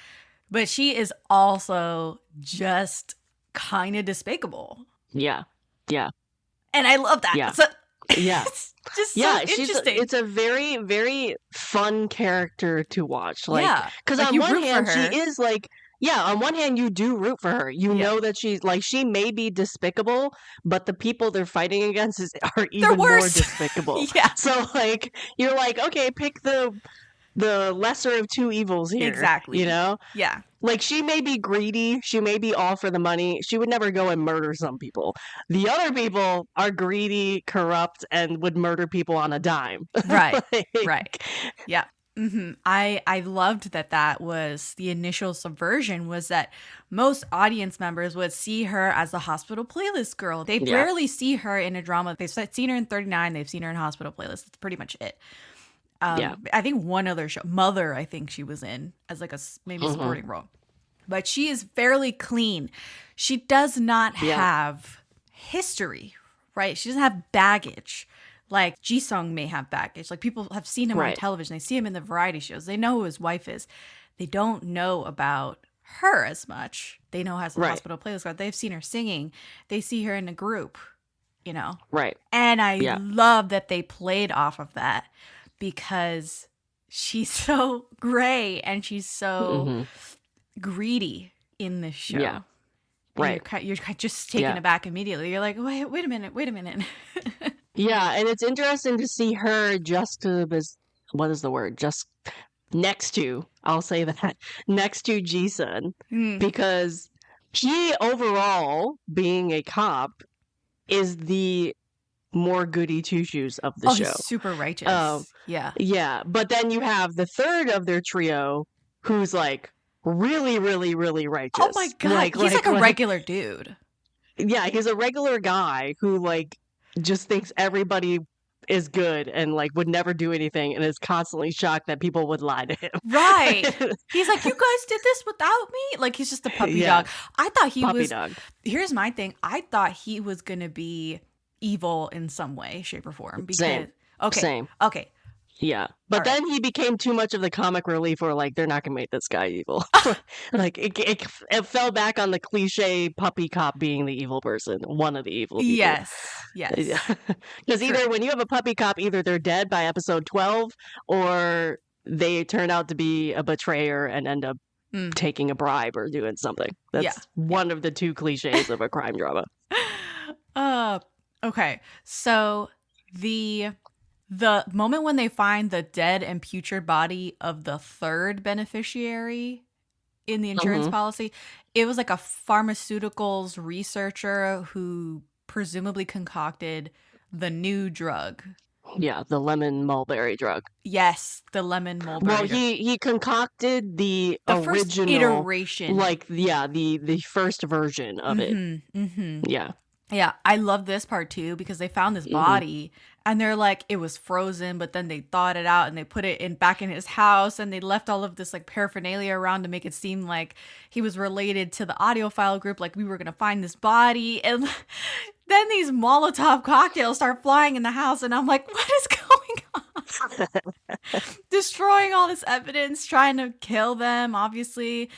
But she is also just kind of despicable. Yeah. Yeah. And I love that. Yeah. So, yeah. It's just so interesting. It's a very, very fun character to watch. Like, because like on one hand, she is like, on one hand, you do root for her. You know that she's like, she may be despicable, but the people they're fighting against are even more despicable. So like, you're like, okay, pick the lesser of two evils here. Exactly. You know? Yeah. Like, she may be greedy. She may be all for the money. She would never go and murder some people. The other people are greedy, corrupt, and would murder people on a dime. Right. Right. Yeah. Mm-hmm. I loved that was the initial subversion, was that most audience members would see her as the Hospital Playlist girl. They rarely see her in a drama. They've seen her in 39. They've seen her in Hospital Playlist. That's pretty much it. I think one other show, Mother, I think she was in as like a maybe supporting role. But she is fairly clean. She does not have history, right? She doesn't have baggage. Like Ji-sung may have baggage. Like people have seen him on television. They see him in the variety shows. They know who his wife is. They don't know about her as much. They know her as a Hospital Playlist girl. They've seen her singing. They see her in a group, you know? Right. And I love that they played off of that. Because she's so gray and she's so greedy in this show. Yeah. Right. You're just taken aback immediately. You're like, wait a minute. Yeah, and it's interesting to see her just next to, I'll say that, next to Ji-sun. Because he overall, being a cop, is the more goody two-shoes of the show. He's super righteous. Yeah. But then you have the third of their trio who's like really, really, really righteous. Oh my God. He's like a regular dude. Yeah, he's a regular guy who like just thinks everybody is good and like would never do anything and is constantly shocked that people would lie to him. Right. He's like, you guys did this without me? Like he's just a puppy dog. I thought he was dog. Here's my thing. I thought he was gonna be evil in some way, shape, or form. Because Same. Okay. Yeah. But then he became too much of the comic relief where like they're not gonna make this guy evil. Like it fell back on the cliche puppy cop being the evil person, one of the evil people. Yes. Because either when you have a puppy cop, either they're dead by episode 12 or they turn out to be a betrayer and end up taking a bribe or doing something. That's one of the two cliches of a crime drama. Okay, so the moment when they find the dead and putrid body of the third beneficiary in the insurance policy, it was like a pharmaceuticals researcher who presumably concocted the new drug Yeah, the lemon mulberry drug. Yes, the lemon mulberry. Well, he concocted the original first iteration, like the first version of it. Mm-hmm. Yeah, I love this part too because they found this body and they're like it was frozen, but then they thawed it out and they put it back in his house and they left all of this like paraphernalia around to make it seem like he was related to the audiophile group, like we were gonna find this body, and then these Molotov cocktails start flying in the house and I'm like, what is going on? Destroying all this evidence, trying to kill them. Obviously,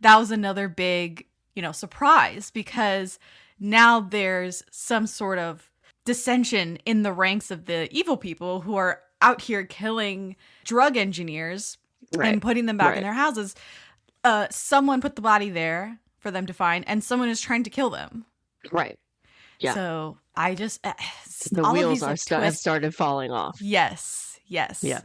that was another big, surprise because now there's some sort of dissension in the ranks of the evil people who are out here killing drug engineers and putting them back in their houses. Someone put the body there for them to find, and someone is trying to kill them. Right. Yeah. So I just the wheels have started falling off. Yes. Yeah.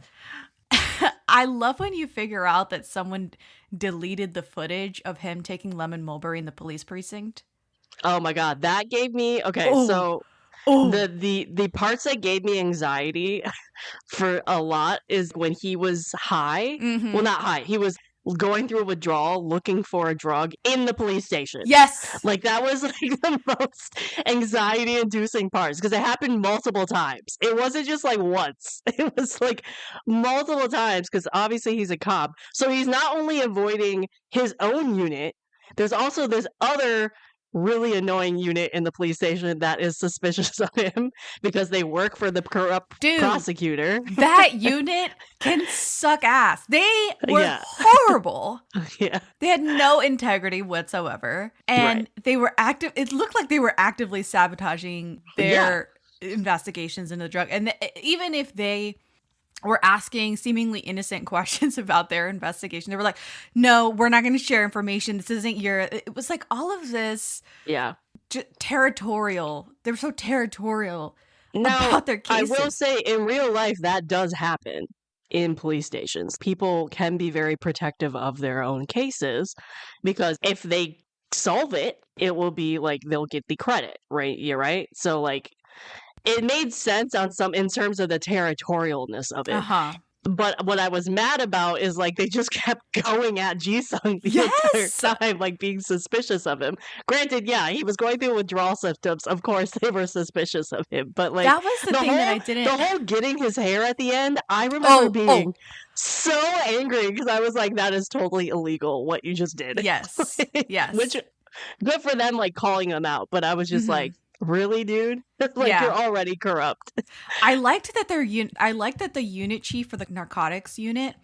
I love when you figure out that someone deleted the footage of him taking lemon mulberry in the police precinct. Oh my God, that gave me so the parts that gave me anxiety for a lot is when he was high. Mm-hmm. Well, not high. He was going through a withdrawal, looking for a drug in the police station. Yes, like that was like the most anxiety-inducing parts because it happened multiple times. It wasn't just like once. It was like multiple times because obviously he's a cop, so he's not only avoiding his own unit. There's also this other really annoying unit in the police station that is suspicious of him because they work for the corrupt prosecutor. That unit can suck ass. They were horrible. Yeah. They had no integrity whatsoever. And they were it looked like they were actively sabotaging their investigations into the drug. And even if they were asking seemingly innocent questions about their investigation, they were like, no, we're not going to share information. This isn't it was like all of this territorial. They were so territorial about their cases. I will say in real life that does happen in police stations. People can be very protective of their own cases because if they solve it, it will be like they'll get the credit, right? You're right. So like it made sense in terms of the territorialness of it. Uh-huh. But what I was mad about is like they just kept going at Ji-sung the entire time, like being suspicious of him. Granted, he was going through withdrawal symptoms. Of course, they were suspicious of him. But like that was the thing that I didn't. The whole getting his hair at the end, I remember being so angry because I was like, that is totally illegal what you just did. Yes, yes. Which good for them, like calling him out. But I was just like, really, dude? Like you're already corrupt. I liked that the unit chief for the narcotics unit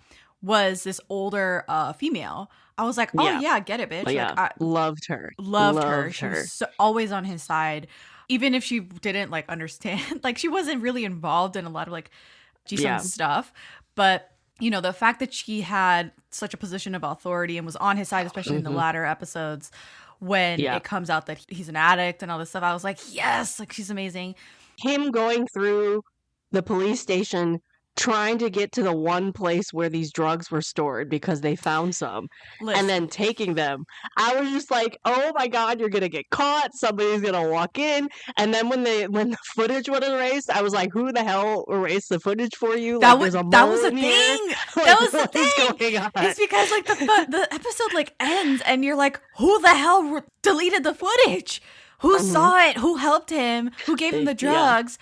was this older female. I was like, get it, bitch. Like, I loved her. Loved her. She was always on his side, even if she didn't like understand. Like she wasn't really involved in a lot of like Ji-sung's stuff, but the fact that she had such a position of authority and was on his side, especially in the latter episodes. When it comes out that he's an addict and all this stuff, I was like, yes, like she's amazing. Him going through the police station trying to get to the one place where these drugs were stored because they found some and then taking them. I was just like, oh my God, you're going to get caught. Somebody's going to walk in. And then when the footage was erased, I was like, who the hell erased the footage for you? That was the thing. That was the thing. It's because like the episode like ends and you're like, who the hell deleted the footage? Who saw it? Who helped him? Who gave him the drugs?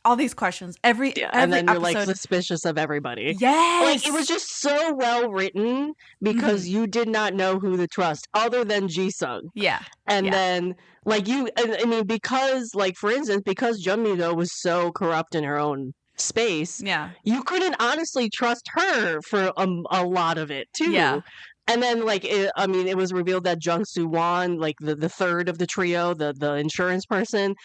All these questions. Every and then you're episode, like suspicious of everybody. Yes. Like it was just so well written because you did not know who to trust other than Ji-sung. Yeah. And then like I mean, because like for instance, because Jeon Mi-do was so corrupt in her own space, you couldn't honestly trust her for a lot of it too. Yeah. And then, like, it was revealed that Jung Soo-won, like the third of the trio, the insurance person,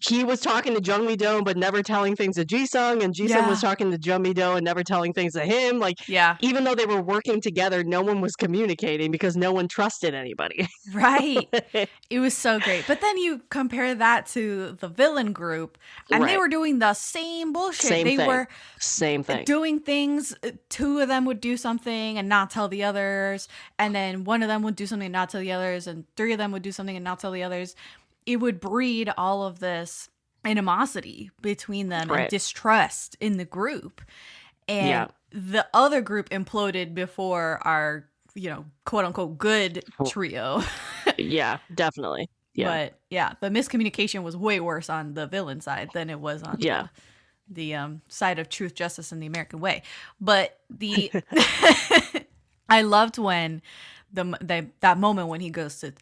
he was talking to Jeon Mi-do but never telling things to Ji-sung, and Ji-sung was talking to Jeon Mi-do and never telling things to him. Like, even though they were working together, no one was communicating because no one trusted anybody. Right. It was so great. But then you compare that to the villain group, and they were doing the same bullshit. Same thing. Doing things. Two of them would do something and not tell the others, and then one of them would do something and not tell the others, and three of them would do something and not tell the others. It would breed all of this animosity between them and distrust in the group. And the other group imploded before our, quote unquote good trio. Yeah, definitely. Yeah. But the miscommunication was way worse on the villain side than it was on the side of truth, justice, and the American way. But I loved when that moment when he goes to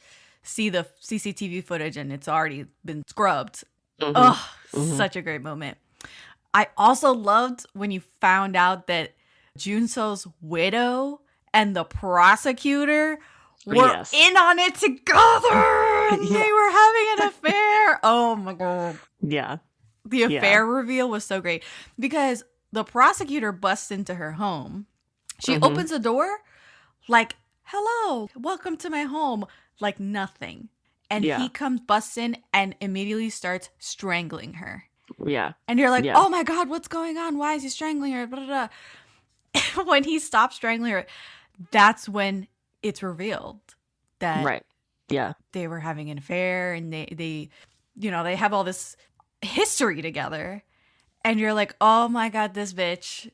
see the CCTV footage and it's already been scrubbed. Such a great moment. I also loved when you found out that Junso's widow and the prosecutor were in on it together. They were having an affair. Oh my God. Yeah. The affair reveal was so great because the prosecutor busts into her home. She opens the door like, hello, welcome to my home. Like nothing. And he busts in and immediately starts strangling her. Yeah. And you're like, oh my God, what's going on? Why is he strangling her? Blah, blah, blah. When he stops strangling her, that's when it's revealed that they were having an affair and they have all this history together. And you're like, oh my God, this bitch.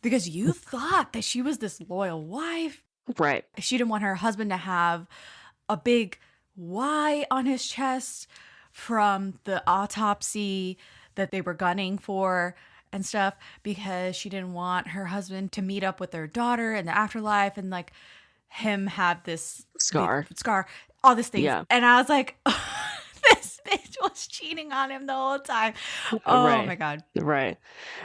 Because you thought that she was this loyal wife. Right. She didn't want her husband to have a big Y on his chest from the autopsy that they were gunning for and stuff, because she didn't want her husband to meet up with their daughter in the afterlife and like him have this scar, all this thing. And I was like, this bitch was cheating on him the whole time. Oh my God. Right.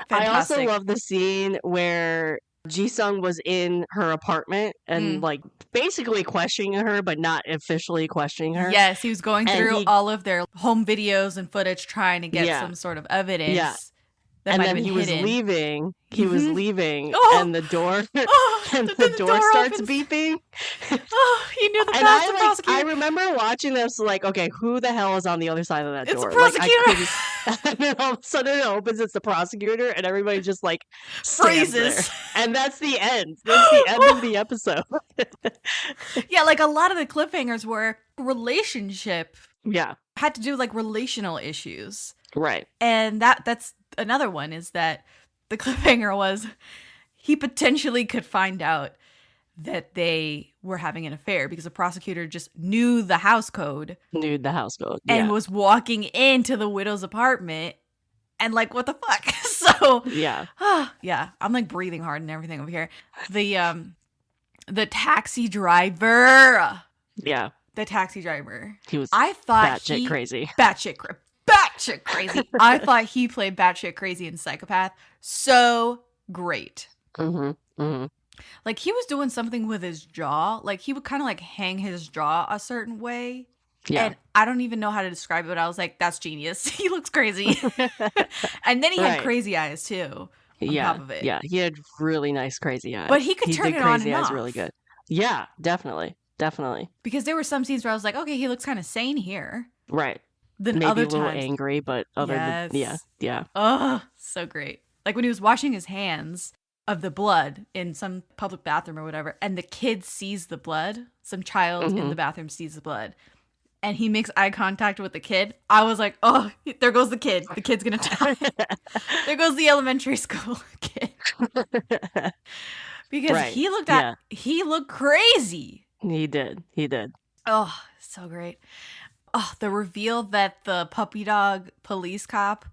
Fantastic. I also love the scene where Ji-sung was in her apartment and like basically questioning her, but not officially questioning her. Yes, he was going through all of their home videos and footage trying to get some sort of evidence. Yeah. And then he was leaving. He was leaving, and the door the door starts opens. beeping. He knew the prosecutor. I remember watching this like, okay, who the hell is on the other side of that door? It's the prosecutor. And then all of a sudden it opens, it's the prosecutor, and everybody just like freezes. And that's the end. That's the end of the episode. Yeah, like a lot of the cliffhangers were relationship. Yeah. Had to do with like relational issues. Right. And that's another one, is that the cliffhanger was he potentially could find out that they were having an affair because the prosecutor just knew the house code. And was walking into the widow's apartment and like, what the fuck? So I'm like breathing hard and everything over here. The taxi driver. Yeah. The taxi driver. He was batshit crazy. Batshit crazy. I thought he played batshit crazy in Psychopath so great. Like he was doing something with his jaw. Like he would kind of like hang his jaw a certain way. Yeah. And I don't even know how to describe it, but I was like, that's genius. He looks crazy. And then he had crazy eyes too. On top of it. Yeah. He had really nice crazy eyes. But he could turn it on and off. Really good. Yeah, definitely. Because there were some scenes where I was like, okay, he looks kind of sane here. Right. Then maybe other a little times, angry, but other than yeah. Oh, so great. Like when he was washing his hands of the blood in some public bathroom or whatever, and the kid sees the blood, some child in the bathroom sees the blood, and he makes eye contact with the kid. I was like, oh, there goes the kid. The kid's gonna die. There goes the elementary school kid. Because he looked crazy. He did. Oh, so great. Oh, the reveal that the puppy dog police cop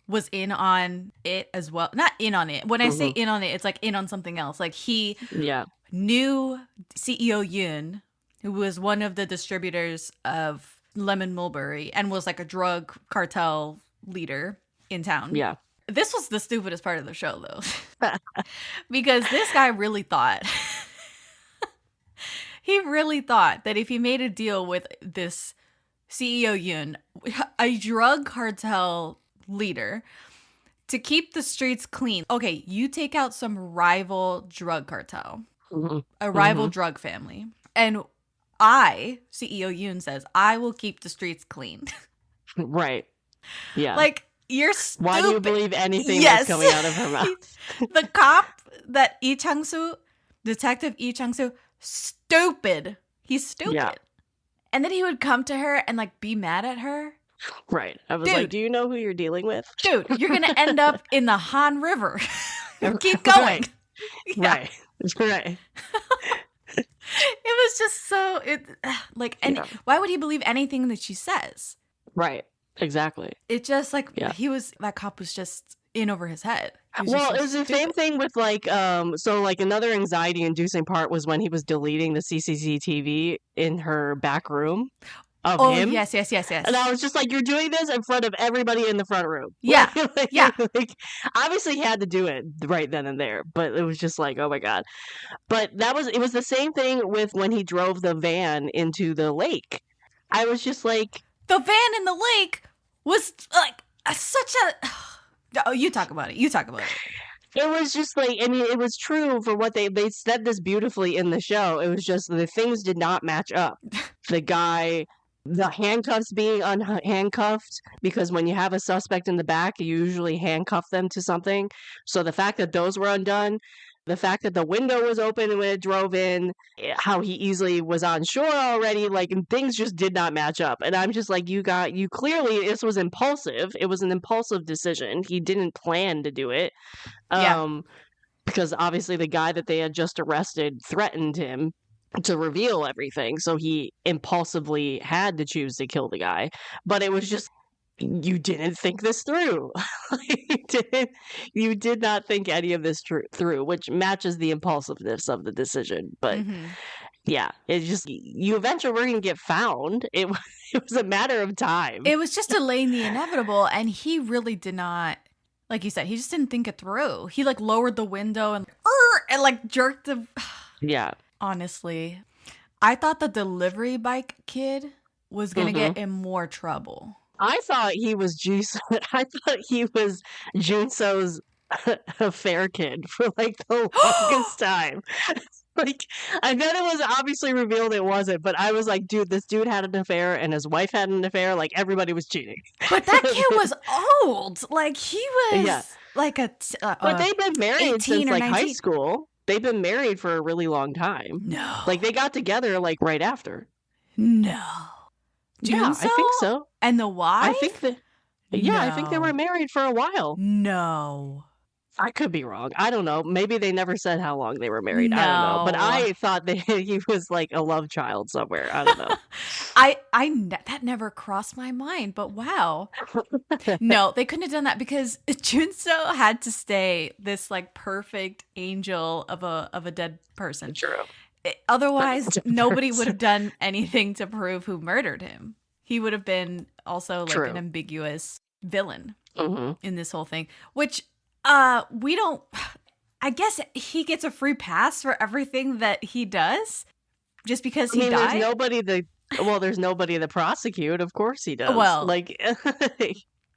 was in on it as well. Not in on it. When I say in on it, it's like in on something else. Like he knew CEO Yoon, who was one of the distributors of Lemon Mulberry and was like a drug cartel leader in town. Yeah. This was the stupidest part of the show, though. Because this guy really thought... He really thought that if he made a deal with this CEO Yoon, a drug cartel leader, to keep the streets clean. Okay, you take out some rival drug cartel, a rival drug family, and CEO Yoon says, I will keep the streets clean. Right. Yeah. Like, you're stupid. Why do you believe anything that's coming out of her mouth? The cop that Detective Lee Chang-soo, stupid. He's stupid. Yeah. And then he would come to her and like be mad at her. Right. I was like, do you know who you're dealing with? Dude, you're going to end up in the Han River. Keep going. Right. Right. It was just so, why would he believe anything that she says? Right. Exactly. It just that cop was just in over his head. Well, it was the same thing with another anxiety inducing part was when he was deleting the CCTV in her back room of him. Yes. And I was just like, you're doing this in front of everybody in the front room. Yeah. Obviously he had to do it right then and there, but it was just like, oh my God. But it was the same thing with when he drove the van into the lake. I was just like, the van in the lake was like such a... Oh, you talk about it. It was just like, I mean, it was true for what they said this beautifully in the show. It was just the things did not match up. The handcuffs being unhandcuffed, because when you have a suspect in the back, you usually handcuff them to something. So the fact that those were undone, the fact that the window was open when it drove in, how he easily was on shore already, things just did not match up. And I'm just like, you clearly, this was impulsive. It was an impulsive decision. He didn't plan to do it. Because obviously the guy that they had just arrested threatened him to reveal everything. So he impulsively had to choose to kill the guy. But it was just, you didn't think this through. You did not think any of this through, which matches the impulsiveness of the decision. But yeah, it's just, you eventually were going to get found. It was a matter of time. It was just delaying the inevitable, and he really did not, like you said, he just didn't think it through. He lowered the window and jerked the... Yeah. Honestly, I thought the delivery bike kid was going to get in more trouble. I thought he was Junso's affair kid for the longest time. And then it was obviously revealed it wasn't, but I was like, dude, this dude had an affair and his wife had an affair. Everybody was cheating. But that kid was old. He was but they've been married since high school. They've been married for a really long time. No. They got together right after. No. Yeah, I think so. And the wife? I think that. Yeah, I think they were married for a while. No. I could be wrong. I don't know. Maybe they never said how long they were married. I don't know. But I thought that he was a love child somewhere. I don't know. That never crossed my mind. But wow. No, they couldn't have done that because Junso had to stay this perfect angel of a dead person. True. Otherwise, nobody would have done anything to prove who murdered him. He would have been also an ambiguous villain in this whole thing, which we don't. I guess he gets a free pass for everything that he does just because he died. There's nobody to prosecute. Of course he does. Well,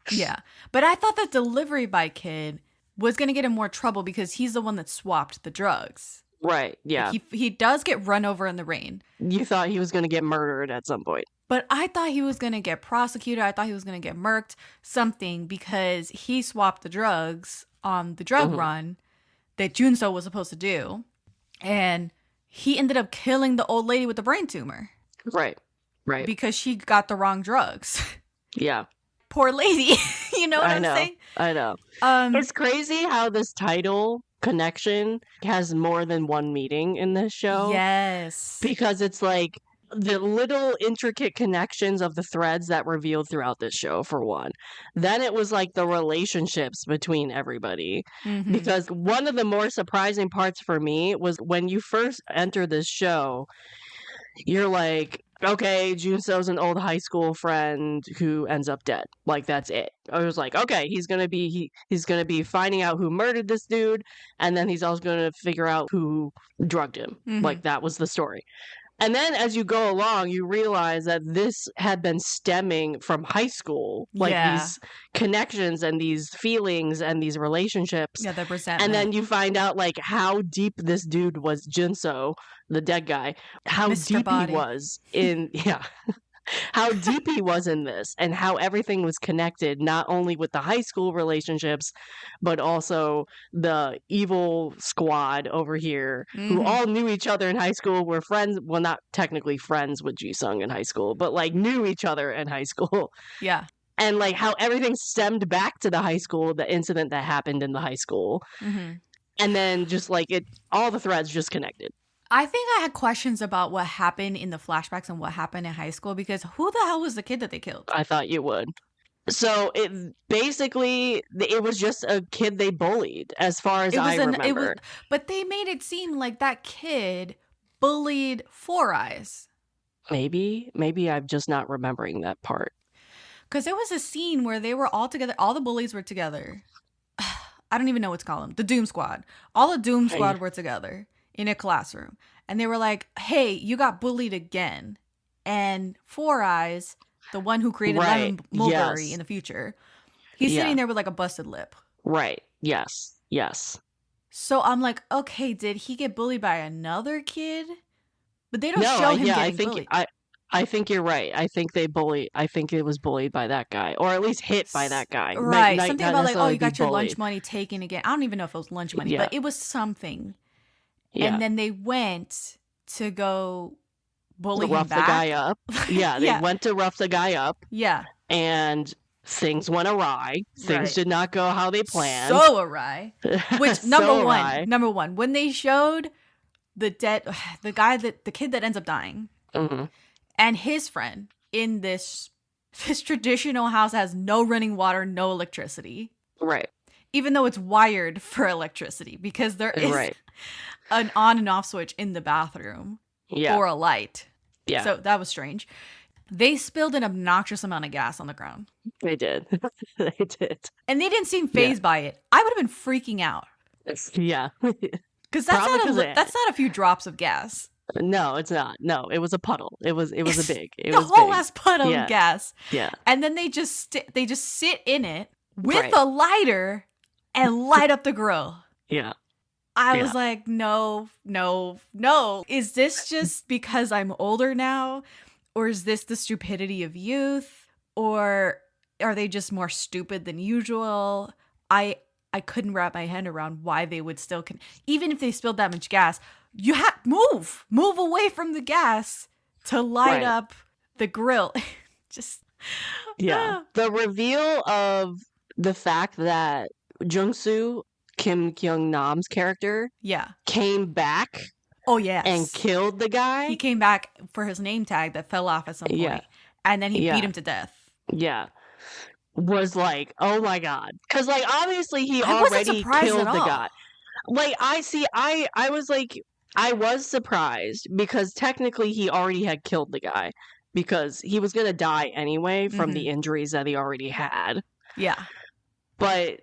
yeah. But I thought the delivery bike kid was going to get in more trouble because he's the one that swapped the drugs. Right, yeah. He does get run over in the rain. You thought he was going to get murdered at some point. But I thought he was going to get prosecuted. I thought he was going to get murked, something, because he swapped the drugs on the drug run that Junso was supposed to do. And he ended up killing the old lady with the brain tumor. Right. Because she got the wrong drugs. Yeah. Poor lady. You know what I'm saying? I know. It's crazy how this title... Connection has more than one meaning in this show. Yes. Because it's the little intricate connections of the threads that revealed throughout this show, for one. Then it was the relationships between everybody. Because one of the more surprising parts for me was when you first enter this show, you're okay, Junso's an old high school friend who ends up dead. That's it. I was okay, he's gonna be finding out who murdered this dude, and then he's also gonna figure out who drugged him. That was the story. And then as you go along, you realize that this had been stemming from high school, these connections and these feelings and these relationships. Yeah, the resentment. And then you find out how deep this dude was, Junso, the dead guy, how Mr. deep Body. he was in, how deep he was in this, and how everything was connected, not only with the high school relationships, but also the evil squad over here who all knew each other in high school, were friends. Well, not technically friends with Ji-sung in high school, but knew each other in high school. Yeah. and like how everything stemmed back to the high school, the incident that happened in the high school. Mm-hmm. And then just like all the threads just connected. I think I had questions about what happened in the flashbacks and what happened in high school, because who the hell was the kid that they killed? I thought you would. So it was just a kid they bullied, as far as I remember. But they made it seem like that kid bullied Four Eyes. Maybe I'm just not remembering that part. Because there was a scene where they were all together. All the bullies were together. I don't even know what to call them. The Doom Squad. All the Doom Squad were together in a classroom. And they were like, hey, you got bullied again. And Four Eyes, the one who created Lemon Mulberry in the future, he's sitting there with like a busted lip. Right. Yes. So I'm like, okay, did he get bullied by another kid? But they don't show him getting bullied. I think you're right. I think it was bullied by that guy, or at least hit by that guy. Right. Something about like, oh, you got your lunch money taken again. I don't even know if it was lunch money, but it was something. Yeah. And then they went to go bully him back. The guy up. Yeah, they went to rough the guy up. Yeah. And things went awry. Things did not go how they planned. So awry. Which number one, when they showed the kid that ends up dying, mm-hmm. and his friend in this traditional house that has no running water, no electricity. Right. Even though it's wired for electricity, because there is an on and off switch in the bathroom for a light. Yeah. So that was strange. They spilled an obnoxious amount of gas on the ground. They did. They did. And they didn't seem fazed by it. I would have been freaking out. Yeah. Because that's not a few drops of gas. No, it's not. No, it was a puddle. It was a big. It the was whole big. ass puddle of gas. Yeah. And then they just sit in it with a lighter and light up the grill. Yeah. I was like, no. Is this just because I'm older now? Or is this the stupidity of youth? Or are they just more stupid than usual? I couldn't wrap my head around why they would still even if they spilled that much gas, you have move away from the gas to light up the grill. Just the reveal of the fact that Jung-soo, Kim Kyung-nam's character, came back. Oh yes, and killed the guy. He came back for his name tag that fell off at some point, and then he beat him to death. Yeah. Was like, oh my god, because like obviously he already killed the guy. Like I was like, I was surprised because technically he already had killed the guy because he was gonna die anyway from the injuries that he already had. Yeah, but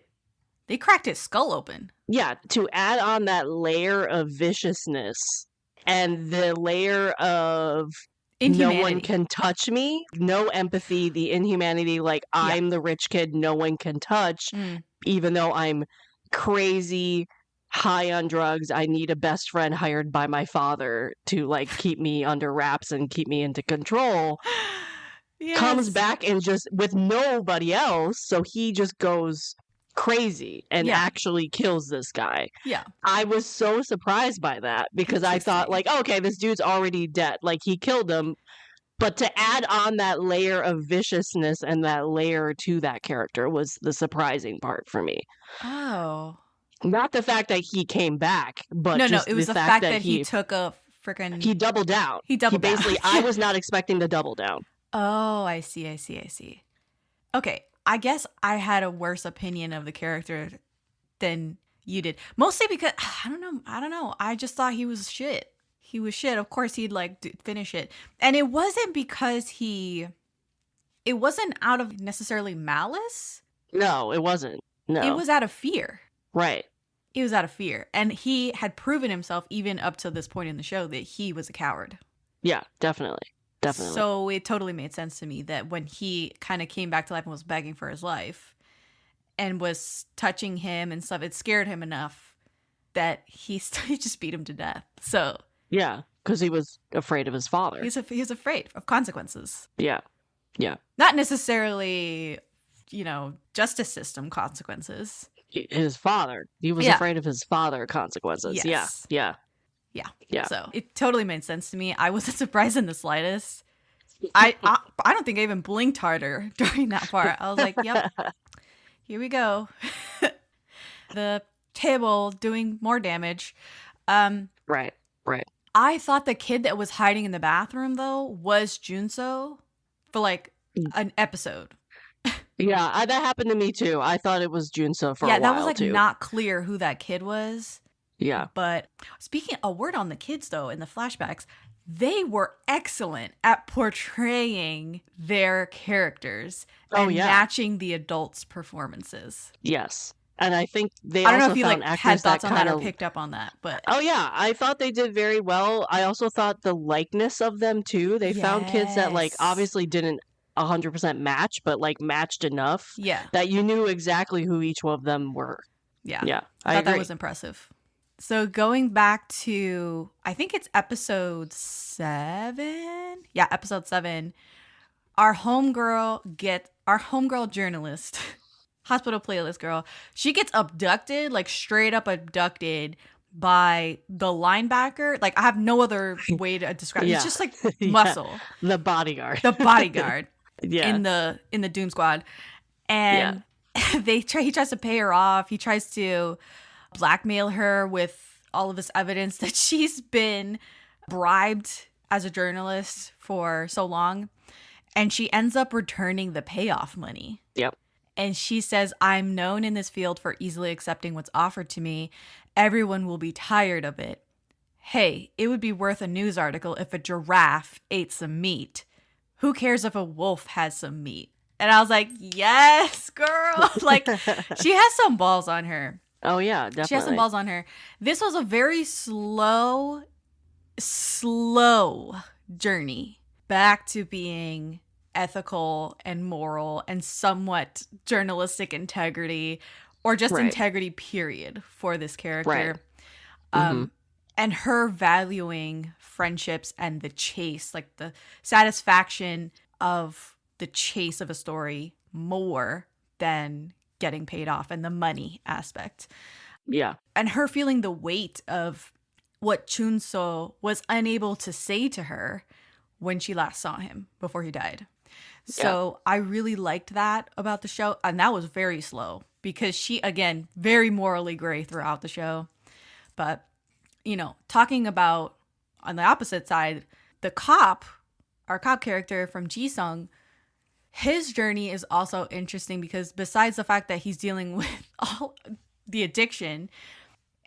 they cracked his skull open. Yeah, to add on that layer of viciousness and the layer of no one can touch me, no empathy, the inhumanity, like I'm the rich kid no one can touch, even though I'm crazy, high on drugs, I need a best friend hired by my father to like keep me under wraps and keep me into control. Comes back and just with nobody else, so he just goes crazy and actually kills this guy. Yeah. I was so surprised by that because I thought like, okay, this dude's already dead. Like he killed him. But to add on that layer of viciousness and that layer to that character was the surprising part for me. Oh. Not the fact that he came back, but it was the fact that he took a freaking... He doubled down. Basically, I was not expecting the double down. Oh, I see. Okay. I guess I had a worse opinion of the character than you did. Mostly because, I don't know. I just thought he was shit. He was shit. Of course, he'd like finish it. And it wasn't because it wasn't out of necessarily malice. No, it wasn't. No. It was out of fear. Right. It was out of fear. And he had proven himself even up to this point in the show that he was a coward. Yeah, definitely. So it totally made sense to me that when he kind of came back to life and was begging for his life and was touching him and stuff, it scared him enough that he just beat him to death. So yeah, because he was afraid of his father. He was afraid of consequences. Yeah. Not necessarily, justice system consequences. His father. He was afraid of his father consequences. Yes. Yeah. So it totally made sense to me. I wasn't surprised in the slightest. I don't think I even blinked harder during that part. I was like, yep, here we go. The table doing more damage. Right. I thought the kid that was hiding in the bathroom, though, was Junso for like an episode. Yeah, that happened to me too. I thought it was Junso for a while. Yeah, that was like too. not clear who that kid was. Yeah. But speaking a word on the kids, though, in the flashbacks, they were excellent at portraying their characters and matching the adults' performances. Yes. And I think they I don't also know if you found like had thoughts on that kinda... or picked up on that, but oh yeah, I thought they did very well. I also thought the likeness of them too. They found kids that like obviously didn't 100% match, but like matched enough that you knew exactly who each one of them were. Yeah. I thought that was impressive. So going back to, I think it's episode 7. Yeah, episode 7. Our homegirl journalist. Hospital playlist girl, she gets abducted, like straight up abducted by the linebacker. Like, I have no other way to describe it. It's just like muscle. The bodyguard. In the Doom Squad. And he tries to pay her off. He tries to blackmail her with all of this evidence that she's been bribed as a journalist for so long. And she ends up returning the payoff money. Yep. And she says, I'm known in this field for easily accepting what's offered to me. Everyone will be tired of it. Hey, it would be worth a news article if a giraffe ate some meat. Who cares if a wolf has some meat? And I was like, yes, girl. Like, she has some balls on her. Oh, yeah, definitely. She has some balls on her. This was a very slow journey back to being ethical and moral and somewhat journalistic integrity, or just integrity period for this character. And her valuing friendships and the chase, like the satisfaction of the chase of a story more than getting paid off, and the money aspect. Yeah. And her feeling the weight of what Chunso was unable to say to her when she last saw him before he died. So I really liked that about the show. And that was very slow because she, again, very morally gray throughout the show. But, you know, talking about on the opposite side, the cop, our cop character from Ji-sung, his journey is also interesting because besides the fact that he's dealing with all the addiction,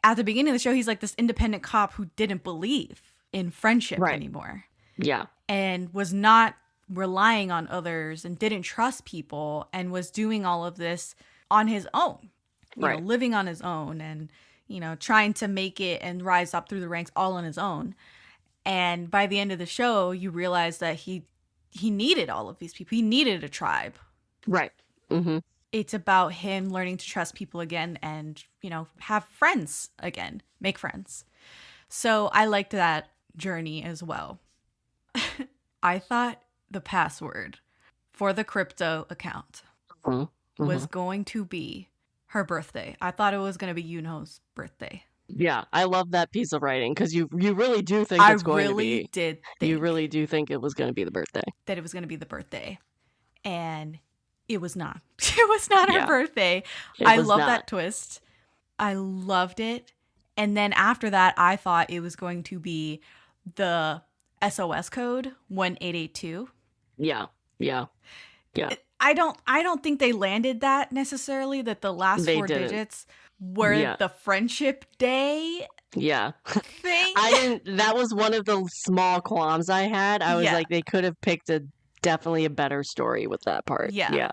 at the beginning of the show, he's like this independent cop who didn't believe in friendship anymore. Yeah. And was not relying on others and didn't trust people and was doing all of this on his own, you know, living on his own and, you know, trying to make it and rise up through the ranks all on his own. And by the end of the show, you realize that he needed all of these people. He needed a tribe. Right. Mm-hmm. It's about him learning to trust people again and, you know, have friends again, make friends. So I liked that journey as well. I thought the password for the crypto account was going to be her birthday. I thought it was going to be Yoonho's birthday. Yeah, I love that piece of writing because you really do think it's going to be. I really did think. You really do think it was going to be the birthday. That it was going to be the birthday. And it was not. It was not her birthday. I love that twist. I loved it. And then after that, I thought it was going to be the SOS code 1882. Yeah. I don't think they landed that necessarily, that the last four digits were the friendship day thing. That was one of the small qualms I had. I was like, they could have picked definitely a better story with that part. Yeah.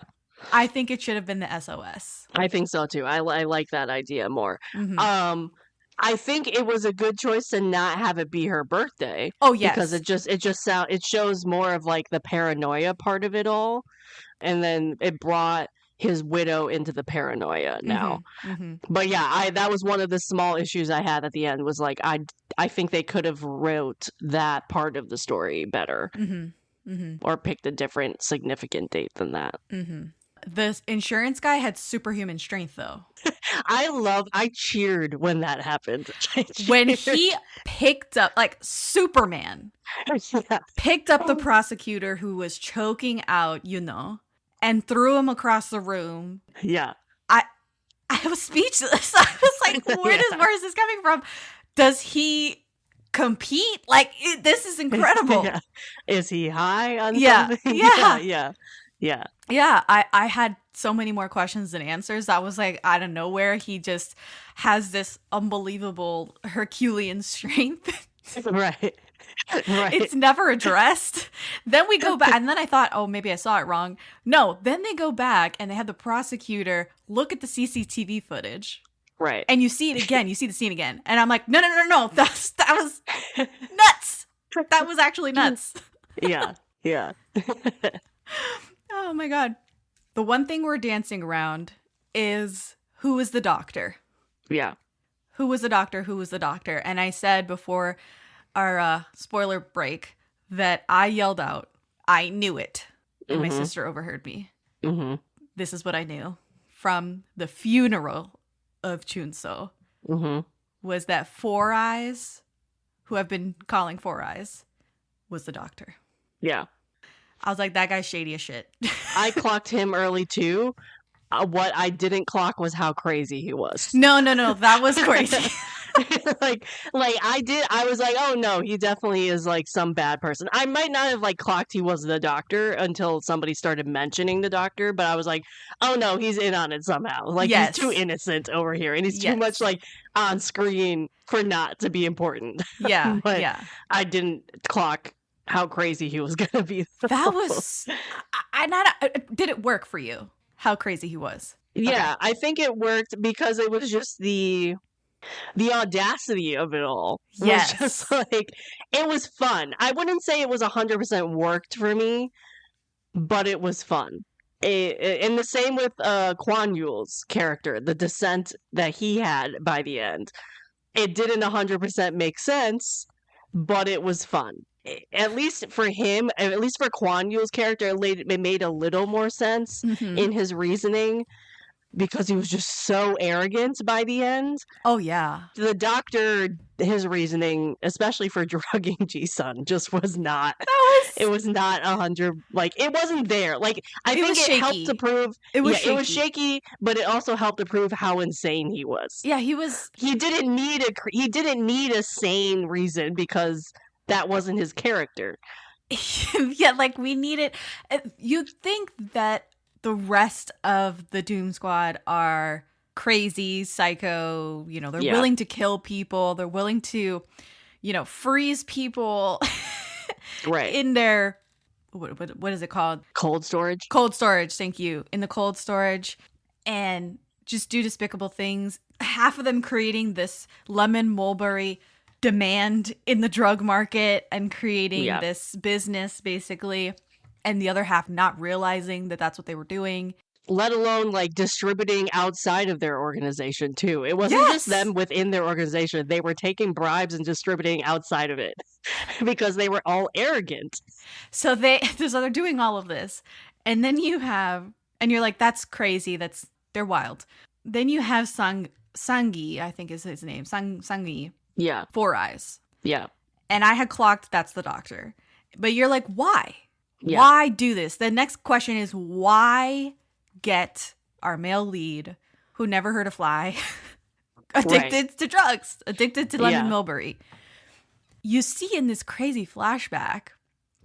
I think it should have been the SOS. I think so too. I like that idea more. Mm-hmm. I think it was a good choice to not have it be her birthday. Oh yes, because it shows more of like the paranoia part of it all, and then it brought his widow into the paranoia now. But yeah, that was one of the small issues I had at the end. Was like I think they could have wrote that part of the story better, or picked a different significant date than that. The insurance guy had superhuman strength, though. I cheered when that happened. When he picked up, like Superman, picked up the prosecutor who was choking out, and threw him across the room. Yeah. I was speechless. I was like, where is this coming from? Does he compete? Like, this is incredible. Yeah. Is he high on something? Yeah. Yeah. I had so many more questions than answers. I was like, out of nowhere, he just has this unbelievable Herculean strength. Right. It's never addressed. Then we go back, and then I thought, oh, maybe I saw it wrong. No, then they go back and they have the prosecutor look at the CCTV footage. Right. And you see it again. You see the scene again. And I'm like, no. That was nuts. That was actually nuts. Yeah. Oh my God. The one thing we're dancing around is who is the doctor? Yeah. Who was the doctor? Who was the doctor? And I said before our spoiler break that I yelled out, I knew it. And my sister overheard me. Mm-hmm. This is what I knew from the funeral of Chunso. Was that Four Eyes, who I've been calling Four Eyes, was the doctor. Yeah. I was like, that guy's shady as shit. I clocked him early too. What I didn't clock was how crazy he was. No, that was crazy. like I was like, oh no, he definitely is like some bad person. I might not have like clocked he was the doctor until somebody started mentioning the doctor, but I was like, oh no, he's in on it somehow. Like he's too innocent over here, and he's too much like on screen for not to be important. Yeah, but I didn't clock how crazy he was gonna be. That was did it work for you? How crazy he was? Yeah, I think it worked because it was just the audacity of it all. Yes. Was just like, it was fun. I wouldn't say it was 100% worked for me, but it was fun. And the same with Kwon Yool's character, the descent that he had by the end. It didn't 100% make sense, but it was fun. At least for him, at least for Kwon Yool's character, it made a little more sense in his reasoning, because he was just so arrogant by the end. Oh, yeah. The doctor, his reasoning, especially for drugging Ji-sun, just was not. It was not 100. Like, it wasn't there. Like, I think it helped to prove. It was shaky. It was shaky, but it also helped to prove how insane he was. Yeah, he was. He didn't need a sane reason, because that wasn't his character. Yeah, like we needed. You'd think that the rest of the Doom Squad are crazy, psycho, they're willing to kill people. They're willing to, freeze people right in their, what is it called? Cold storage. Cold storage. Thank you. In the cold storage, and just do despicable things. Half of them creating this lemon mulberry demand in the drug market and creating this business basically. And the other half not realizing that that's what they were doing. Let alone like distributing outside of their organization too. It wasn't just them within their organization. They were taking bribes and distributing outside of it because they were all arrogant. So they're doing all of this. And then you have, and you're like, that's crazy. They're wild. Then you have Sangi, I think is his name. Sangi. Yeah. Four Eyes. Yeah. And I had clocked that's the doctor. But you're like, why? Yeah. Why do this? The next question is, why get our male lead, who never hurt a fly, addicted to drugs, addicted to lemon mulberry? You see in this crazy flashback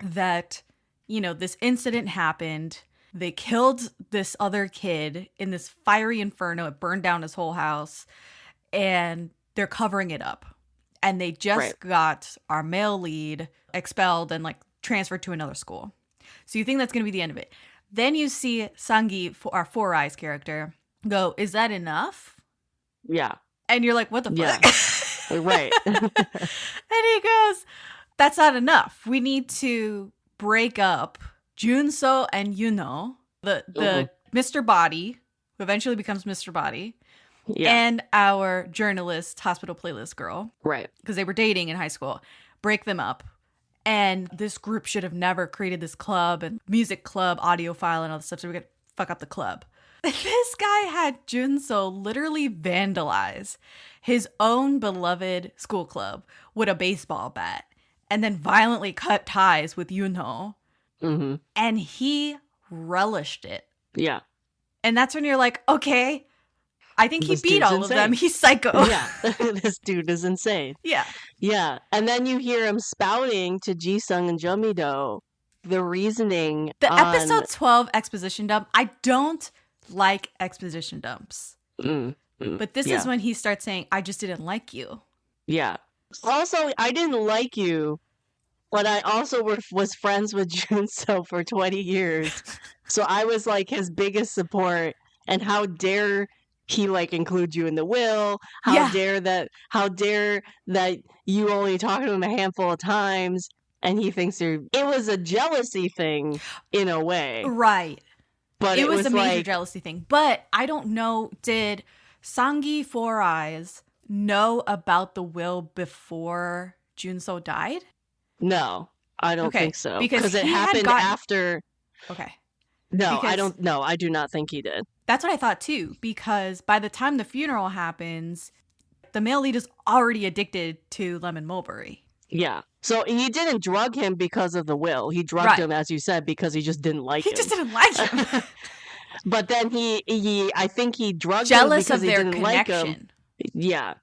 that, this incident happened. They killed this other kid in this fiery inferno. It burned down his whole house. And they're covering it up. And they just got our male lead expelled and transferred to another school. So you think that's going to be the end of it. Then you see Sangi, our Four Eyes character, go, is that enough? Yeah. And you're like, what the fuck? Right. And he goes, that's not enough. We need to break up Junso and Yuno, the Mr. Body, who eventually becomes Mr. Body, and our journalist, hospital playlist girl. Right. Because they were dating in high school. Break them up. And this group should have never created this club and music club, audiophile, and all this stuff. So we're going to fuck up the club. This guy had Junso literally vandalize his own beloved school club with a baseball bat and then violently cut ties with Yoonho. Mm-hmm. And he relished it. Yeah. And that's when you're like, okay, I think This he beat dude's all of insane. them. He's psycho. Yeah. This dude is insane. Yeah. Yeah. And then you hear him spouting to Jisung and Jeon Mi-do the reasoning. The episode 12 exposition dump, I don't like exposition dumps. But this is when he starts saying, I just didn't like you. Yeah. Also, I didn't like you, but I also was friends with Junso for 20 years. So I was like his biggest support. And how dare he like include you in the will? How dare that you only talk to him a handful of times and he thinks it was a jealousy thing in a way. Right. But it was a major jealousy thing. But I don't know, did Sangi Four Eyes know about the will before Junso died? No, I don't think so. Because it happened after. Okay. No, I don't. No, I do not think he did. That's what I thought too. Because by the time the funeral happens, the male lead is already addicted to Lemon Mulberry. Yeah. So he didn't drug him because of the will. He drugged him, as you said, because he just didn't like him. He just didn't like him. But then I think he drugged jealous him because of their he didn't connection. like him. Yeah.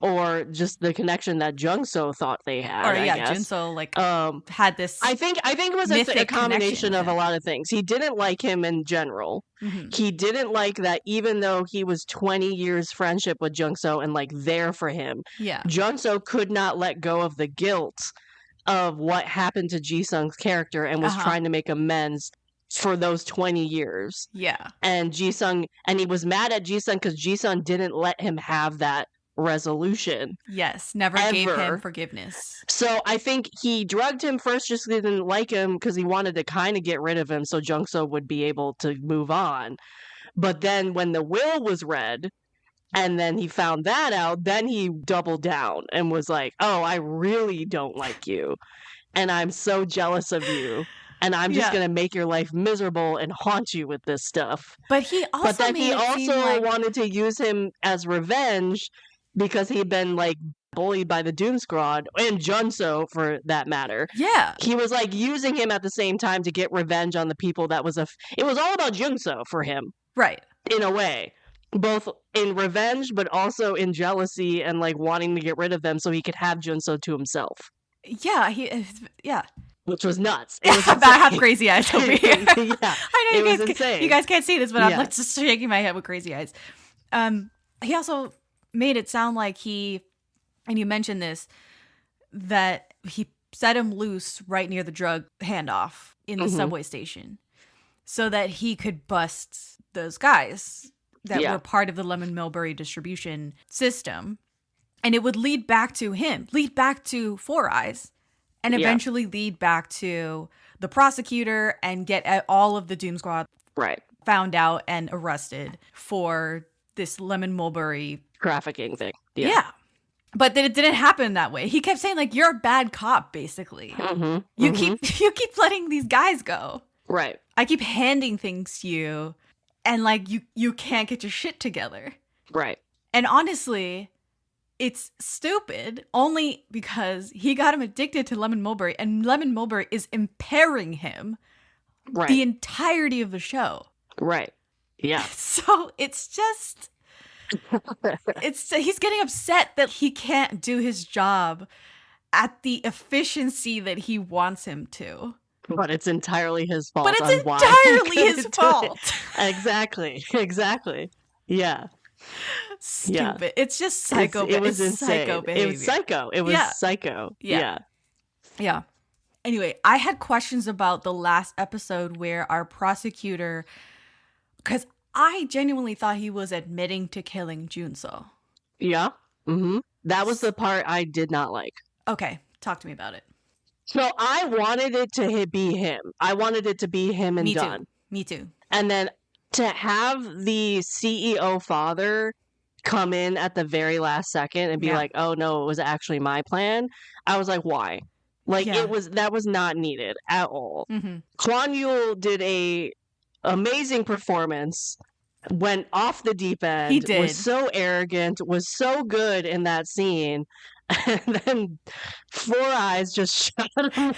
Or just the connection that Jungso thought they had. I guess. Junso had this. I think it was a combination of a lot of things. He didn't like him in general. Mm-hmm. He didn't like that, even though he was 20 years friendship with Jungso and like there for him. Yeah, Jungso could not let go of the guilt of what happened to Jisung's character and was trying to make amends for those 20 years. Yeah, and Jisung, and he was mad at Jisung because Jisung didn't let him have that resolution. Yes, never gave him forgiveness. So I think he drugged him first just because he didn't like him, because he wanted to kind of get rid of him so Jungso would be able to move on. But then when the will was read and then he found that out, then he doubled down and was like, oh, I really don't like you and I'm so jealous of you and I'm just going to make your life miserable and haunt you with this stuff. But he also wanted to use him as revenge because he'd been like bullied by the Doom Squad and Junso for that matter. Yeah. He was like using him at the same time to get revenge on the people that was it was all about Junso for him. Right. In a way. Both in revenge but also in jealousy and like wanting to get rid of them so he could have Junso to himself. Yeah, which was nuts. It was I have crazy eyes over here. Yeah. I know it was insane. You guys can't see this, but I'm like just shaking my head with crazy eyes. He also made it sound like and you mentioned this, that he set him loose right near the drug handoff in the subway station so that he could bust those guys that were part of the Lemon Mulberry distribution system. And it would lead back to him, lead back to Four Eyes, and eventually lead back to the prosecutor and get all of the Doom Squad found out and arrested for this Lemon Mulberry trafficking thing. Yeah. But then it didn't happen that way. He kept saying like, you're a bad cop, basically. Mm-hmm. You keep letting these guys go. Right. I keep handing things to you and like you can't get your shit together. Right. And honestly, it's stupid only because he got him addicted to Lemon Mulberry and Lemon Mulberry is impairing him the entirety of the show. Right. Yeah. So it's just he's getting upset that he can't do his job at the efficiency that he wants him to. But it's entirely his fault. But it's entirely his fault. Exactly. Yeah. Stupid. Yeah. It's just psycho. It was insane. Psycho behavior. It was psycho. It was psycho. Yeah. Anyway, I had questions about the last episode where our prosecutor, because I genuinely thought he was admitting to killing Junso. Yeah. Mm-hmm. That was the part I did not like. Okay. Talk to me about it. So I wanted it to be him. I wanted it to be him and done. Me too. And then to have the CEO father come in at the very last second and be like, oh no, it was actually my plan. I was like, why? Like that was not needed at all. Mm-hmm. Kwon Yool did a amazing performance went off the deep end. He did. Was so arrogant, was so good in that scene. And then Four Eyes just shot him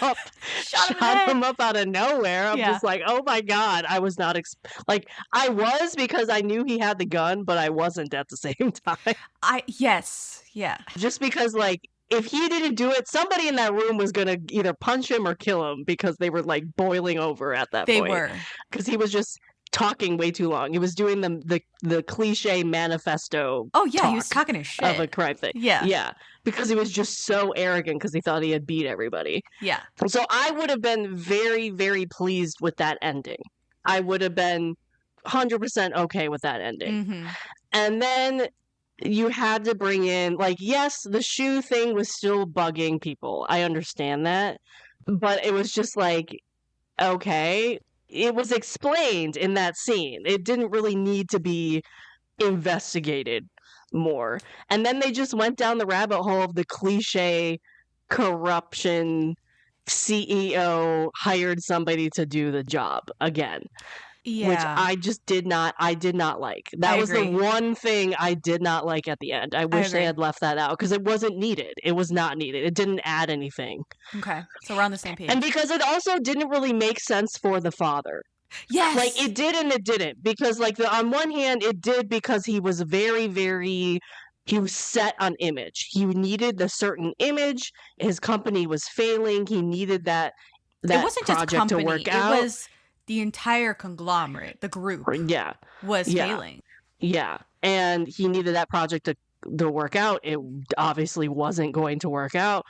up out of nowhere. I'm just like, oh my God. I was not I was, because I knew he had the gun, but I wasn't at the same time. Just because if he didn't do it, somebody in that room was going to either punch him or kill him, because they were boiling over at that point. They were. Because he was just talking way too long. He was doing the cliche manifesto. Oh yeah, he was talking his shit of a crime thing. Yeah, because he was just so arrogant because he thought he had beat everybody. Yeah. So I would have been very, very pleased with that ending. I would have been 100% okay with that ending. Mm-hmm. And then you had to bring in yes, the shoe thing was still bugging people. I understand that, but it was just okay. It was explained in that scene. It didn't really need to be investigated more. And then they just went down the rabbit hole of the cliche corruption CEO hired somebody to do the job again. Yeah. Which I did not like. That was the one thing I did not like at the end. I wish they had left that out, because it wasn't needed. It was not needed. It didn't add anything. Okay. So we're on the same page. And because it also didn't really make sense for the father. Yes. It did and it didn't. Because on one hand, it did because he was very, very... He was set on image. He needed the certain image. His company was failing. He needed that it wasn't project just company. To work out. It was the entire conglomerate, the group, was failing. Yeah. And he needed that project to work out. It obviously wasn't going to work out.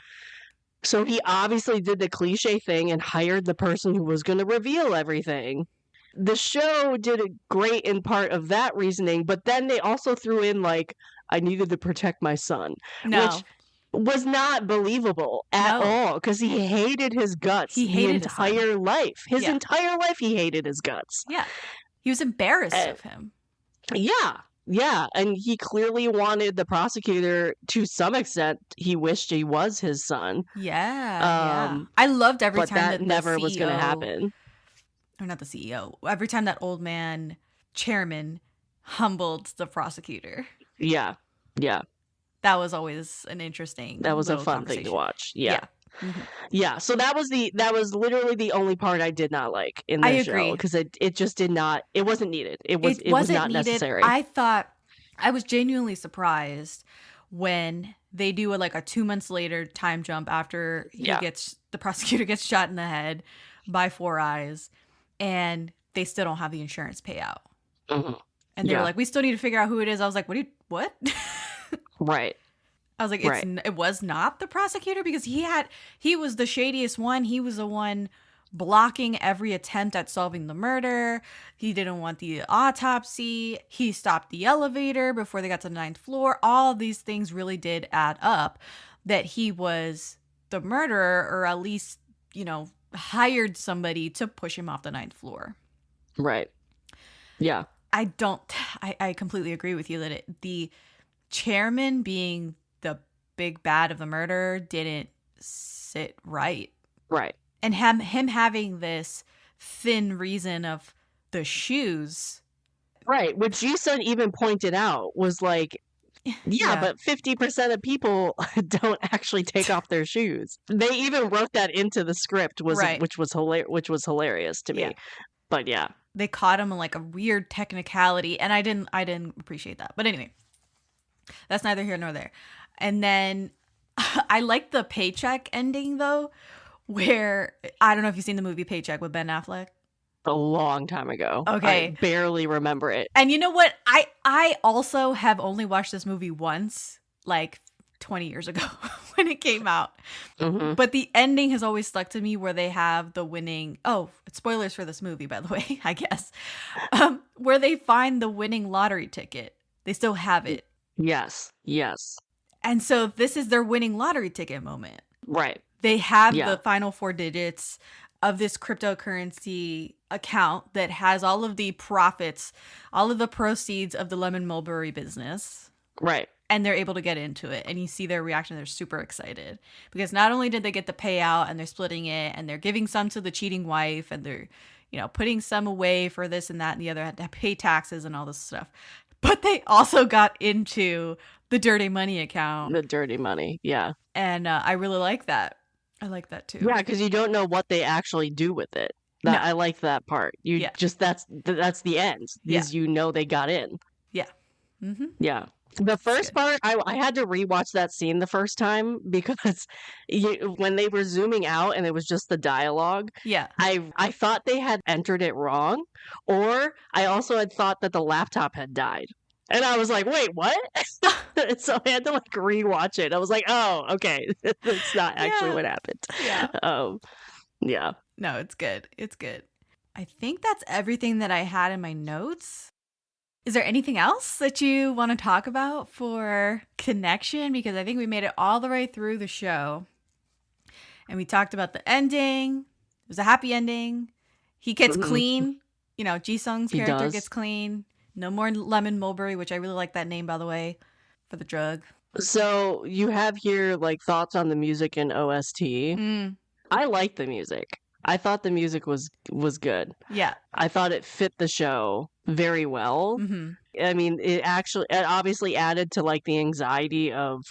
So he obviously did the cliche thing and hired the person who was going to reveal everything. The show did it great in part of that reasoning, but then they also threw in I needed to protect my son, which was not believable at all, because he hated his guts. He hated his entire life. His entire life, he hated his guts. Yeah. He was embarrassed of him. Yeah. And he clearly wanted the prosecutor, to some extent, he wished he was his son. Yeah. I loved every time that never the CEO, was going to happen. Or not the CEO. Every time that old man chairman humbled the prosecutor. Yeah. That was always an interesting. That was a fun thing to watch. Yeah. Mm-hmm. Yeah. So that was literally the only part I did not like in the show, because it just did not. It wasn't needed. It was not necessary. I thought I was genuinely surprised when they do a 2 months later time jump after the prosecutor gets shot in the head by Four Eyes, and they still don't have the insurance payout. Mm-hmm. And they're we still need to figure out who it is. I was like, what? Right. I was like, it was not the prosecutor, because he was the shadiest one. He was the one blocking every attempt at solving the murder. He didn't want the autopsy. He stopped the elevator before they got to the 9th floor. All of these things really did add up that he was the murderer, or at least, hired somebody to push him off the 9th floor. Right. Yeah. I completely agree with you that the chairman being the big bad of the murder didn't sit right. Right. And him having this thin reason of the shoes. Right. Which Ji-sun even pointed out was but 50% of people don't actually take off their shoes. They even wrote that into the script, which was hilarious to me. Yeah. But yeah. They caught him in a weird technicality, and I didn't appreciate that. But anyway, that's neither here nor there. And then I like the Paycheck ending, though, where I don't know if you've seen the movie Paycheck with Ben Affleck. A long time ago. Okay. I barely remember it. And you know what? I also have only watched this movie once, 20 years ago when it came out. Mm-hmm. But the ending has always stuck to me, where they have the winning. Oh, spoilers for this movie, by the way, I guess. Where they find the winning lottery ticket. They still have it. Yes. And so this is their winning lottery ticket moment. Right. They have the final 4 digits of this cryptocurrency account that has all of the profits, all of the proceeds of the Lemon Mulberry business. Right. And they're able to get into it. And you see their reaction. They're super excited. Because not only did they get the payout and they're splitting it and they're giving some to the cheating wife and they're, putting some away for this and that and the other, had to pay taxes and all this stuff. But they also got into the dirty money account. The dirty money, yeah. And I really like that. I like that too. Yeah, because you don't know what they actually do with it. I like that part. That's the end. Is they got in. Yeah. Mm-hmm. Yeah. The first part, I had to rewatch that scene the first time because when they were zooming out and it was just the dialogue, I thought they had entered it wrong, or I also had thought that the laptop had died. And I was like, wait, what? So I had to rewatch it. I was like, oh, okay. That's not actually what happened. Yeah. Yeah. No, it's good. It's good. I think that's everything that I had in my notes. Is there anything else that you want to talk about for connection? Because I think we made it all the way through the show. And we talked about the ending. It was a happy ending. He gets clean. Ji-sung's character gets clean. No more lemon mulberry, which I really like that name, by the way, for the drug. So you have here thoughts on the music and OST. I like the music. I thought the music was good. Yeah. I thought it fit the show very well. Mm-hmm. I mean, it obviously added to the anxiety of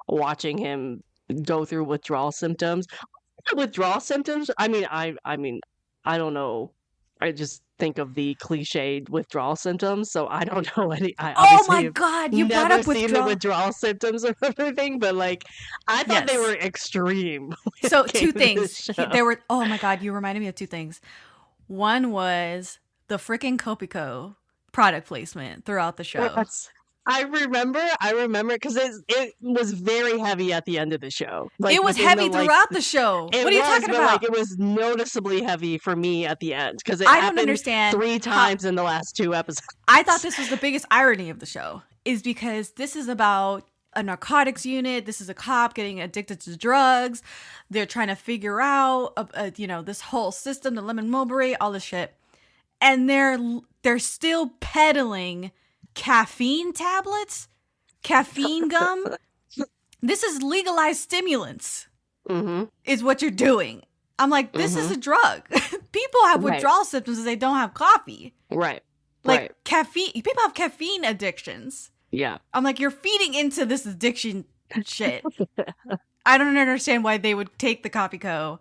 watching him go through withdrawal symptoms. I mean, I don't know. I just think of the cliched withdrawal symptoms, so I don't know any. Oh my God, you brought up the withdrawal symptoms or everything, but I thought they were extreme. So two things. There were. Oh my God, you reminded me of two things. One was the freaking Kopiko product placement throughout the show. I remember because it was very heavy at the end of the show. It was heavy throughout the show. What are you talking about? It was noticeably heavy for me at the end because I don't understand 3 times in the last 2 episodes. I thought this was the biggest irony of the show, is because this is about a narcotics unit. This is a cop getting addicted to drugs. They're trying to figure out, this whole system, the lemon mulberry, all this shit, and they're still peddling caffeine tablets, caffeine gum. This is legalized stimulants, is what you're doing. I'm like, this is a drug. People have withdrawal symptoms if they don't have coffee. Right. Caffeine. People have caffeine addictions. Yeah. I'm like, you're feeding into this addiction shit. I don't understand why they would take the Kopiko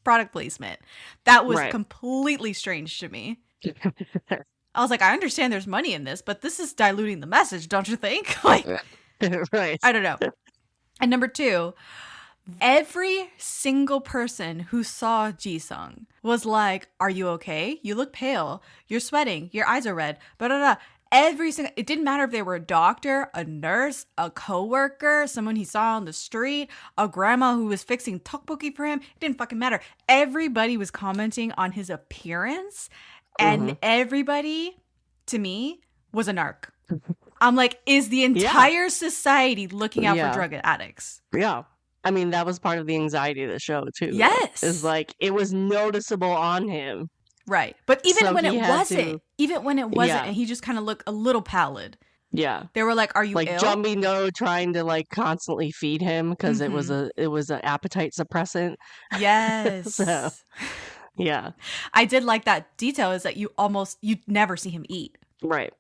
product placement. That was completely strange to me. I was like, I understand there's money in this, but this is diluting the message, don't you think? Right. I don't know. And number 2, every single person who saw Ji-sung was like, are you okay? You look pale. You're sweating. Your eyes are red. It didn't matter if they were a doctor, a nurse, a coworker, someone he saw on the street, a grandma who was fixing tteokbokki for him. It didn't fucking matter. Everybody was commenting on his appearance. And everybody, to me, was a narc. I'm like, is the entire society looking out for drug addicts? Yeah. I mean, that was part of the anxiety of the show, too. Yes. It's it was noticeable on him. Right. But even when it wasn't, and he just kind of looked a little pallid. Yeah. They were like, are you ill? Jeon Mi-do trying to constantly feed him because it was an appetite suppressant. Yes. So... Yeah. I did like that detail, is that you never see him eat. Right.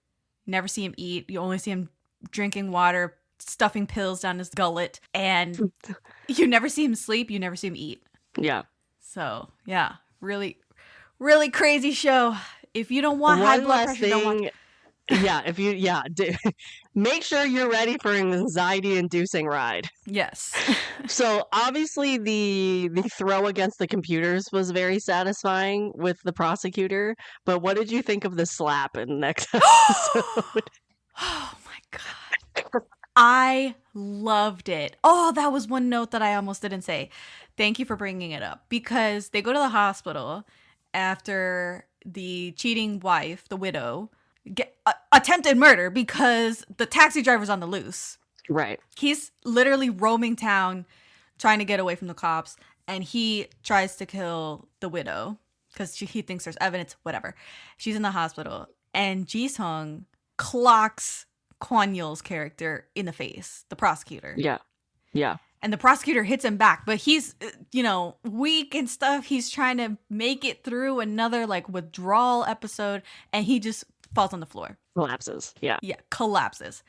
Never see him eat. You only see him drinking water, stuffing pills down his gullet, and you never see him sleep. You never see him eat. Yeah. So, yeah, really, really crazy show. If you don't want high blood pressure, don't watch. Yeah, make sure you're ready for an anxiety-inducing ride. Yes. So obviously the throw against the computers was very satisfying with the prosecutor, but what did you think of the slap in the next episode? Oh my God. I loved it. Oh, that was one note that I almost didn't say. Thank you for bringing it up, because they go to the hospital after the cheating wife, the widow, attempted murder because the taxi driver's on the loose. Right. He's literally roaming town trying to get away from the cops, and he tries to kill the widow because he thinks there's evidence, whatever. She's in the hospital, and Ji-sung clocks Kwon Yool's character in the face, the prosecutor. Yeah. and the prosecutor hits him back, but he's, weak and stuff. He's trying to make it through another like withdrawal episode, and he just falls on the floor. Collapses. Yeah. Yeah, collapses.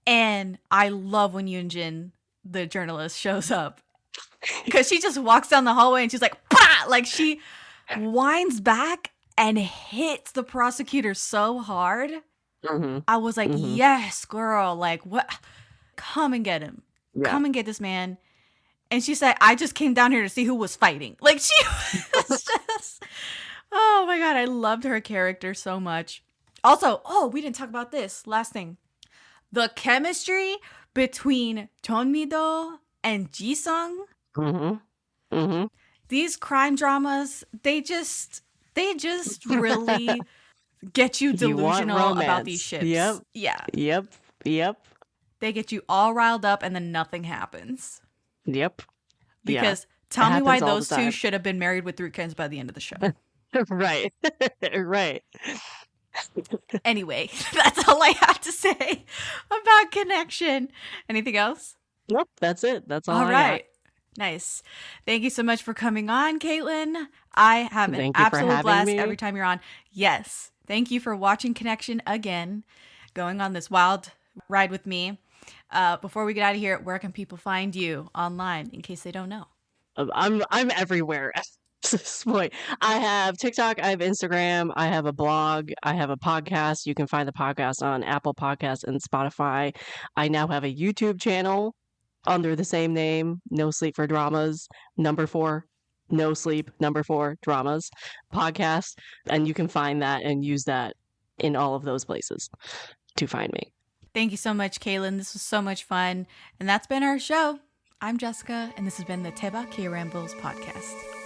And I love when Yoonjin, the journalist, shows up, because she just walks down the hallway and she's like, bah! Like she winds back and hits the prosecutor so hard. Mm-hmm. I was like, yes, girl. Like, what? Come and get him. Yeah. Come and get this man. And she said, I just came down here to see who was fighting. Like, she was just, oh my God, I loved her character so much. Also, we didn't talk about this. Last thing. The chemistry between Jeon Mi-do and Ji-sung. Mm-hmm. Mm-hmm. These crime dramas, they just really get you delusional about these ships. Yep. Yeah. Yep. They get you all riled up and then nothing happens. Yep. Because tell me why those two should have been married with 3 kids by the end of the show. Right. Right. Anyway, that's all I have to say about Connection. Anything else? Nope, that's it. That's all I right. Got. Nice. Thank you so much for coming on, Caitlin. I have an absolute blast every time you're on. Yes. Thank you for watching Connection again, going on this wild ride with me. Before we get out of here, where can people find you online in case they don't know? I'm everywhere at this point. I have TikTok, I have Instagram, I have a blog, I have a podcast. You can find the podcast on Apple Podcasts and Spotify. I now have a YouTube channel under the same name, NoSleep4Dramas, NoSleep4Dramas Podcast. And you can find that and use that in all of those places to find me. Thank you so much, Caitlin. This was so much fun. And that's been our show. I'm Jessica, and this has been the Daebak K-Rambles Podcast.